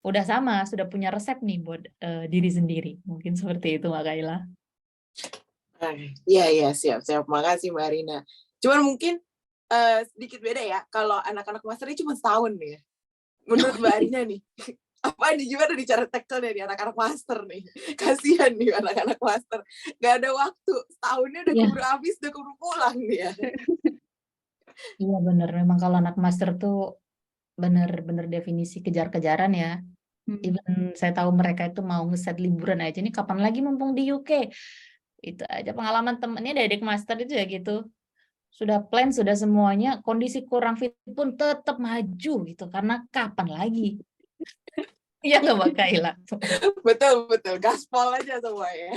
udah sama, sudah punya resep nih buat diri sendiri. Mungkin seperti itu, Mbak Kaila. Iya, siap. Makasih Mbak Arina. Cuman mungkin sedikit beda ya, kalau anak-anak master ini cuma setahun nih ya. Menurut Mbak Arina nih, apa nih, gimana nih cara tackle dari anak-anak master nih? Kasihan nih anak-anak master, nggak ada waktu, setahunnya udah keburu habis, udah keburu pulang nih ya. Iya benar, memang kalau anak master tuh benar-benar definisi kejar-kejaran ya. Even saya tahu mereka itu mau ngeset liburan aja nih, kapan lagi mumpung di UK. Itu aja pengalaman temennya dari adik master itu ya gitu. Sudah plan, sudah semuanya, kondisi kurang fit pun tetap maju gitu, karena kapan lagi? Iya nggak Mbak Kaila? Betul, gaspol aja semua ya.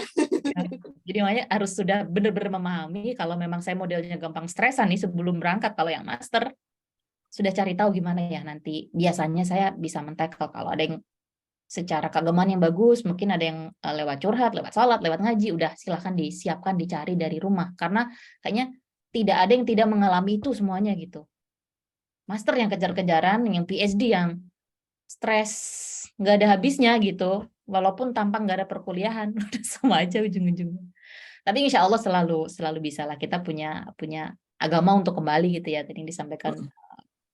Jadi makanya harus sudah benar-benar memahami kalau memang saya modelnya gampang stresan nih sebelum berangkat, kalau yang master sudah cari tahu gimana ya nanti. Biasanya saya bisa men-tackle kalau ada yang secara keagamaan yang bagus, mungkin ada yang lewat curhat, lewat salat, lewat ngaji, udah silahkan disiapkan, dicari dari rumah. Karena kayaknya tidak ada yang tidak mengalami itu semuanya gitu. Master yang kejar-kejaran, yang PhD yang stres nggak ada habisnya gitu, walaupun tanpa nggak ada perkuliahan, udah sama aja ujung-ujungnya. Tapi insya Allah selalu bisa lah, kita punya agama untuk kembali gitu ya, tadi yang disampaikan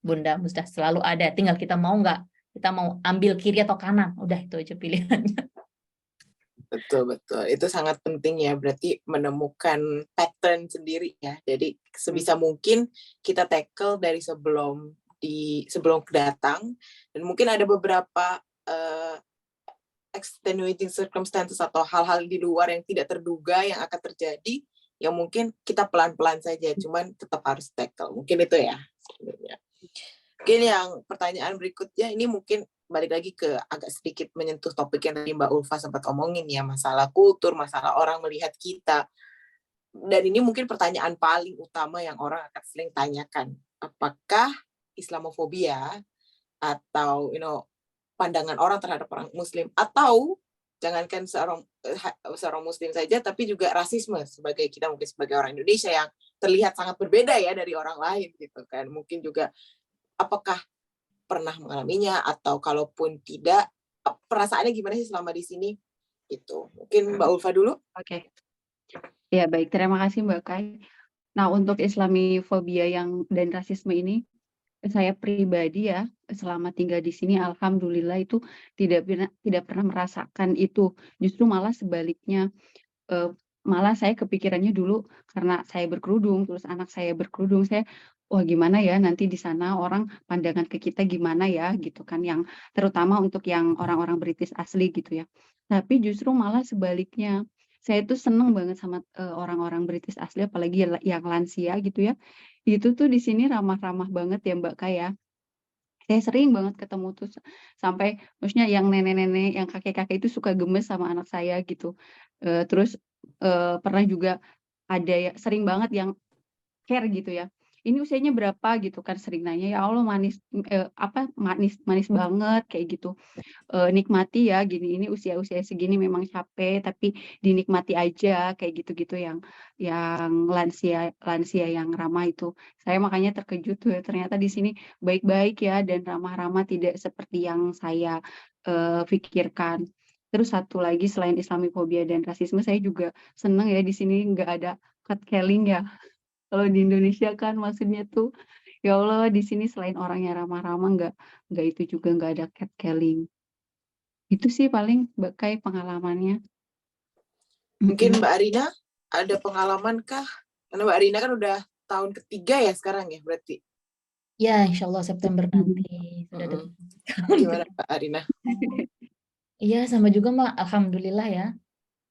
Bunda Musdah, selalu ada, tinggal kita mau nggak, kita mau ambil kiri atau kanan, udah itu aja pilihannya. Betul, itu sangat penting ya, berarti menemukan pattern sendiri ya. Jadi sebisa mungkin kita tackle dari sebelum datang, dan mungkin ada beberapa extenuating circumstances atau hal-hal di luar yang tidak terduga yang akan terjadi, yang mungkin kita pelan-pelan saja, cuman tetap harus tackle. Mungkin itu ya sebenarnya. Mungkin yang pertanyaan berikutnya ini mungkin balik lagi ke agak sedikit menyentuh topik yang tadi Mbak Ulfa sempat omongin ya, masalah kultur, masalah orang melihat kita. Dan ini mungkin pertanyaan paling utama yang orang akan sering tanyakan. Apakah Islamofobia atau pandangan orang terhadap orang Muslim, atau jangankan seorang Muslim saja, tapi juga rasisme mungkin sebagai orang Indonesia yang terlihat sangat berbeda ya dari orang lain gitu kan. Mungkin juga apakah pernah mengalaminya, atau kalaupun tidak, perasaannya gimana sih selama di sini? Gitu. Mungkin Mbak Ulfa dulu. Oke. Ya baik, terima kasih Mbak Kai. Nah untuk Islamofobia dan rasisme ini, saya pribadi ya selama tinggal di sini alhamdulillah itu tidak pernah merasakan itu. Justru malah sebaliknya, malah saya kepikirannya dulu karena saya berkerudung, terus anak saya berkerudung, saya wah gimana ya nanti di sana orang pandangan ke kita gimana ya gitu kan, yang terutama untuk yang orang-orang British asli gitu ya. Tapi justru malah sebaliknya, saya tuh seneng banget sama orang-orang British asli, apalagi yang lansia gitu ya. Itu tuh di sini ramah-ramah banget ya Mbak Kak ya. Saya sering banget ketemu tuh sampai maksudnya yang nenek-nenek, yang kakek-kakek itu suka gemes sama anak saya gitu. Terus pernah juga ada ya sering banget yang care gitu ya. Ini usianya berapa gitu kan sering nanya, ya Allah manis manis manis banget kayak gitu. Nikmati ya gini, ini usia-usia segini memang capek tapi dinikmati aja kayak gitu-gitu yang lansia lansia yang ramah itu. Saya makanya terkejut tuh ya ternyata di sini baik-baik ya dan ramah-ramah tidak seperti yang saya pikirkan. Terus satu lagi selain Islamofobia dan rasisme saya juga seneng ya di sini nggak ada catcalling ya. Kalau di Indonesia kan maksudnya tuh, ya Allah di sini selain orangnya ramah-ramah nggak itu juga nggak ada catcalling. Itu sih paling Mbak Kai pengalamannya. Mungkin Mhm. Mbak Arina ada pengalaman kah? Karena Mbak Arina kan udah tahun ketiga ya sekarang ya berarti. Ya, insya Allah September nanti sudah Mm-mm. dekat. Gimana Mbak Arina? Iya, sama juga Mbak. Alhamdulillah ya.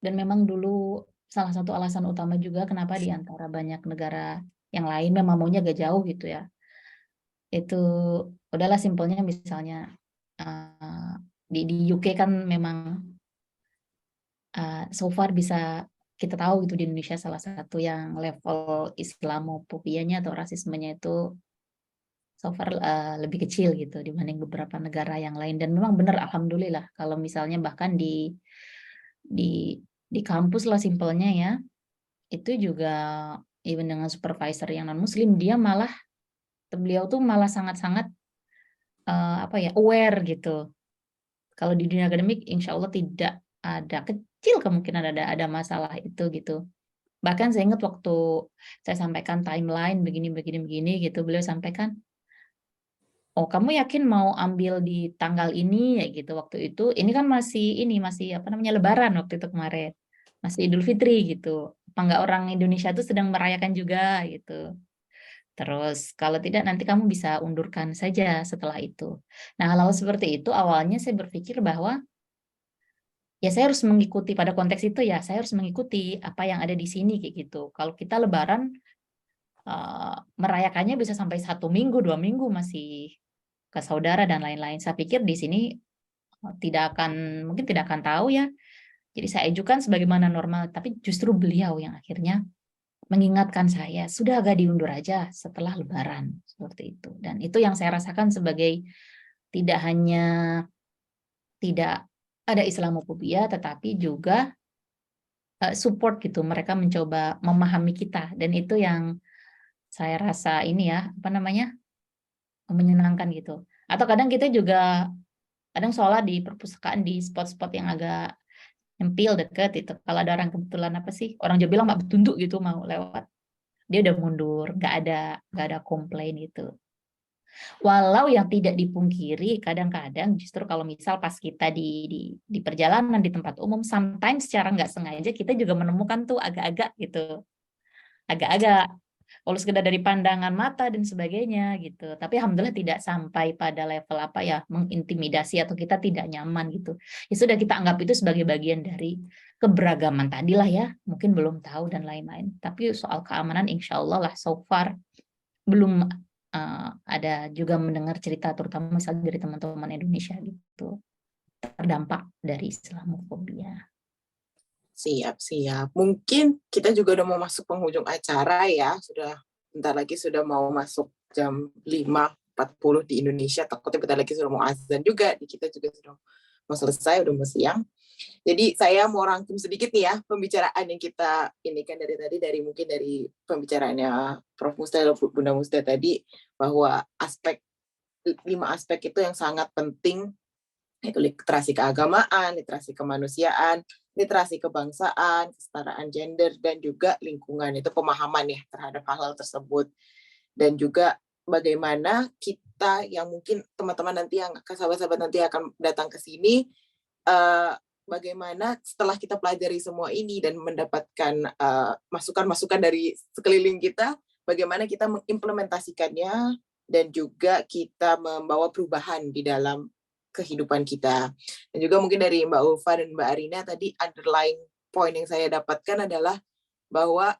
Dan memang dulu salah satu alasan utama juga kenapa di antara banyak negara yang lain memang maunya agak jauh gitu ya. Itu udahlah simpelnya misalnya di UK kan memang so far bisa kita tahu gitu di Indonesia salah satu yang level Islamofobianya atau rasismenya itu so far lebih kecil gitu dibanding beberapa negara yang lain. Dan memang benar alhamdulillah kalau misalnya bahkan di di kampus lah simpelnya ya, itu juga even dengan supervisor yang non muslim dia malah beliau tuh malah sangat-sangat aware gitu. Kalau di dunia akademik insya Allah tidak ada kecil kemungkinan ada masalah itu gitu. Bahkan saya ingat waktu saya sampaikan timeline begini gitu, beliau sampaikan, oh kamu yakin mau ambil di tanggal ini ya gitu waktu itu. Ini kan masih apa namanya Lebaran waktu itu kemarin, masih Idul Fitri gitu. Apa enggak orang Indonesia tuh sedang merayakan juga gitu. Terus kalau tidak nanti kamu bisa undurkan saja setelah itu. Nah hal-hal seperti itu awalnya saya berpikir bahwa ya saya harus mengikuti pada konteks itu ya saya harus mengikuti apa yang ada di sini kayak gitu. Kalau kita Lebaran merayakannya bisa sampai 1 minggu, 2 minggu masih ke saudara dan lain-lain. Saya pikir di sini mungkin tidak akan tahu ya. Jadi saya ajukan sebagaimana normal, tapi justru beliau yang akhirnya mengingatkan saya, sudah agak diundur aja setelah Lebaran, seperti itu. Dan itu yang saya rasakan sebagai tidak hanya tidak ada Islamofobia, tetapi juga support gitu. Mereka mencoba memahami kita, dan itu yang saya rasa ini ya, apa namanya, menyenangkan gitu. Atau kadang kita juga, kadang sholat di perpustakaan di spot-spot yang agak nyempil deket itu. Kalau ada orang kebetulan orang Jawa bilang mbak betunduk gitu mau lewat, dia udah mundur, nggak ada komplain gitu. Walau yang tidak dipungkiri kadang-kadang justru kalau misal pas kita di perjalanan di tempat umum, sometimes secara nggak sengaja kita juga menemukan tuh agak-agak gitu, agak-agak kalau sekedar dari pandangan mata dan sebagainya gitu. Tapi alhamdulillah tidak sampai pada level mengintimidasi atau kita tidak nyaman gitu. Ya sudah kita anggap itu sebagai bagian dari keberagaman tadilah ya. Mungkin belum tahu dan lain-lain. Tapi soal keamanan insya Allah lah so far belum ada juga mendengar cerita terutama misalnya dari teman-teman Indonesia gitu terdampak dari Islamofobia. Siap. Mungkin kita juga udah mau masuk penghujung acara ya. Bentar lagi sudah mau masuk jam 5.40 di Indonesia. Takutnya bentar lagi sudah mau azan juga. Di kita juga sudah mau selesai, udah mau siang. Jadi saya mau rangkum sedikit nih ya pembicaraan yang kita inikan dari mungkin dari pembicaraannya Prof. Musda, Bunda Musda tadi, bahwa 5 aspek itu yang sangat penting, yaitu literasi keagamaan, literasi kemanusiaan, literasi kebangsaan, kesetaraan gender, dan juga lingkungan. Itu pemahaman ya terhadap hal-hal tersebut. Dan juga bagaimana kita yang mungkin teman-teman nanti yang sahabat-sahabat nanti akan datang ke sini, bagaimana setelah kita pelajari semua ini dan mendapatkan masukan-masukan dari sekeliling kita, bagaimana kita mengimplementasikannya dan juga kita membawa perubahan di dalam kehidupan kita. Dan juga mungkin dari Mbak Ulfa dan Mbak Arina tadi underlying poin yang saya dapatkan adalah bahwa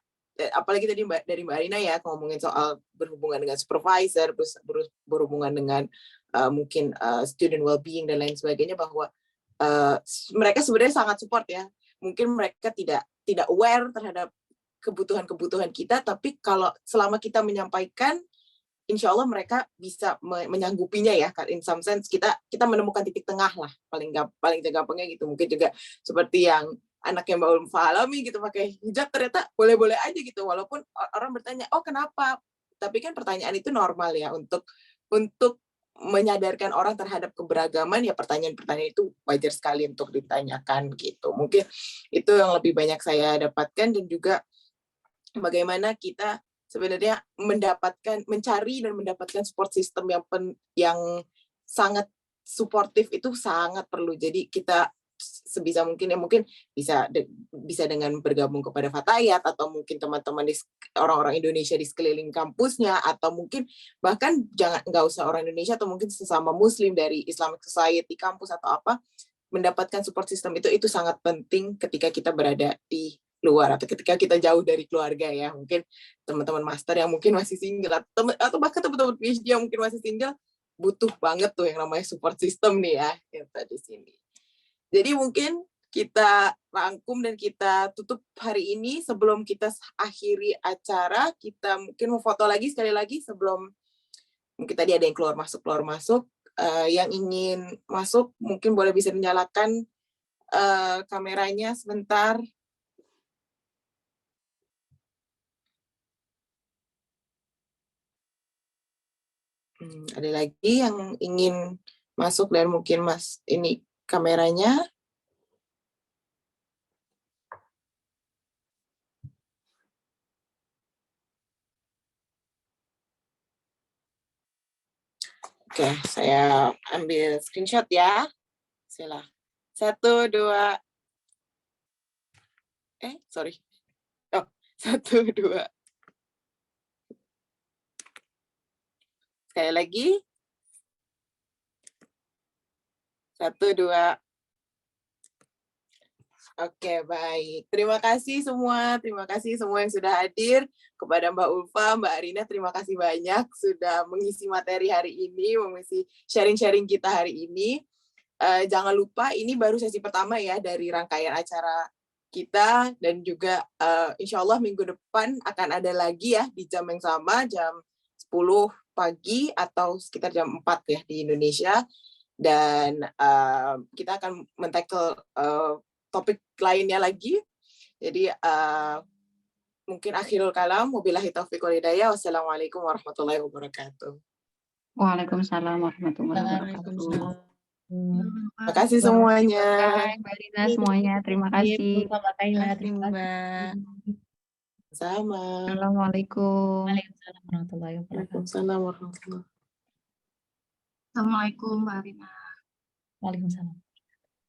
apalagi tadi dari Mbak Arina ya ngomongin soal berhubungan dengan supervisor, berhubungan dengan mungkin student well-being dan lain sebagainya, bahwa mereka sebenarnya sangat support ya. Mungkin mereka tidak aware terhadap kebutuhan kita, tapi kalau selama kita menyampaikan, insya Allah mereka bisa menyanggupinya ya. In some sense kita menemukan titik tengah lah, paling gampangnya gitu. Mungkin juga seperti yang anaknya Mbak Ulfa alami gitu, pakai hijab ternyata boleh-boleh aja gitu, walaupun orang bertanya, oh kenapa? Tapi kan pertanyaan itu normal ya, untuk menyadarkan orang terhadap keberagaman, ya pertanyaan-pertanyaan itu wajar sekali untuk ditanyakan gitu. Mungkin itu yang lebih banyak saya dapatkan, dan juga bagaimana kita sebenarnya mencari dan mendapatkan support system yang sangat suportif itu sangat perlu. Jadi kita sebisa mungkin ya, mungkin bisa dengan bergabung kepada Fatayat, atau mungkin teman-teman orang-orang Indonesia di sekeliling kampusnya, atau mungkin bahkan nggak usah orang Indonesia, atau mungkin sesama Muslim dari Islamic Society kampus atau apa, mendapatkan support system itu sangat penting ketika kita berada di luar, atau ketika kita jauh dari keluarga ya. Mungkin teman-teman master yang mungkin masih single, atau bahkan teman-teman PhD yang mungkin masih single, butuh banget tuh yang namanya support system nih ya, yang tadi sini. Jadi mungkin kita rangkum dan kita tutup hari ini. Sebelum kita akhiri acara, kita mungkin mau foto lagi sekali lagi sebelum, mungkin tadi ada yang keluar masuk. Yang ingin masuk mungkin boleh bisa menyalakan kameranya sebentar. Ada lagi yang ingin masuk dan mungkin ini kameranya. Oke, saya ambil screenshot ya. Sila. 1, 2. Sorry. 1, 2. Sekali lagi. 1, 2. Oke, baik. Terima kasih semua yang sudah hadir. Kepada Mbak Ulfa, Mbak Arina, terima kasih banyak sudah mengisi materi hari ini, mengisi sharing-sharing kita hari ini. Jangan lupa, ini baru sesi pertama ya dari rangkaian acara kita, dan juga insya Allah minggu depan akan ada lagi ya di jam yang sama, jam 10 pagi atau sekitar jam 4 ya di Indonesia. Dan kita akan men-tackle topik lainnya lagi. Jadi mungkin akhirul kalam, wabillahi taufiq wal hidayah. Wassalamualaikum warahmatullahi wabarakatuh. Waalaikumsalam warahmatullahi wabarakatuh. Terima kasih semuanya. Bye, Mbak Rina semuanya. Terima kasih. Mbak Kaila, terima kasih. Mbak. Sama. Assalamualaikum. Waalaikumsalam warahmatullahi wabarakatuh. Waalaikumsalam warahmatullahi wabarakatuh. Assalamualaikum Mbak Rina. Waalaikumsalam.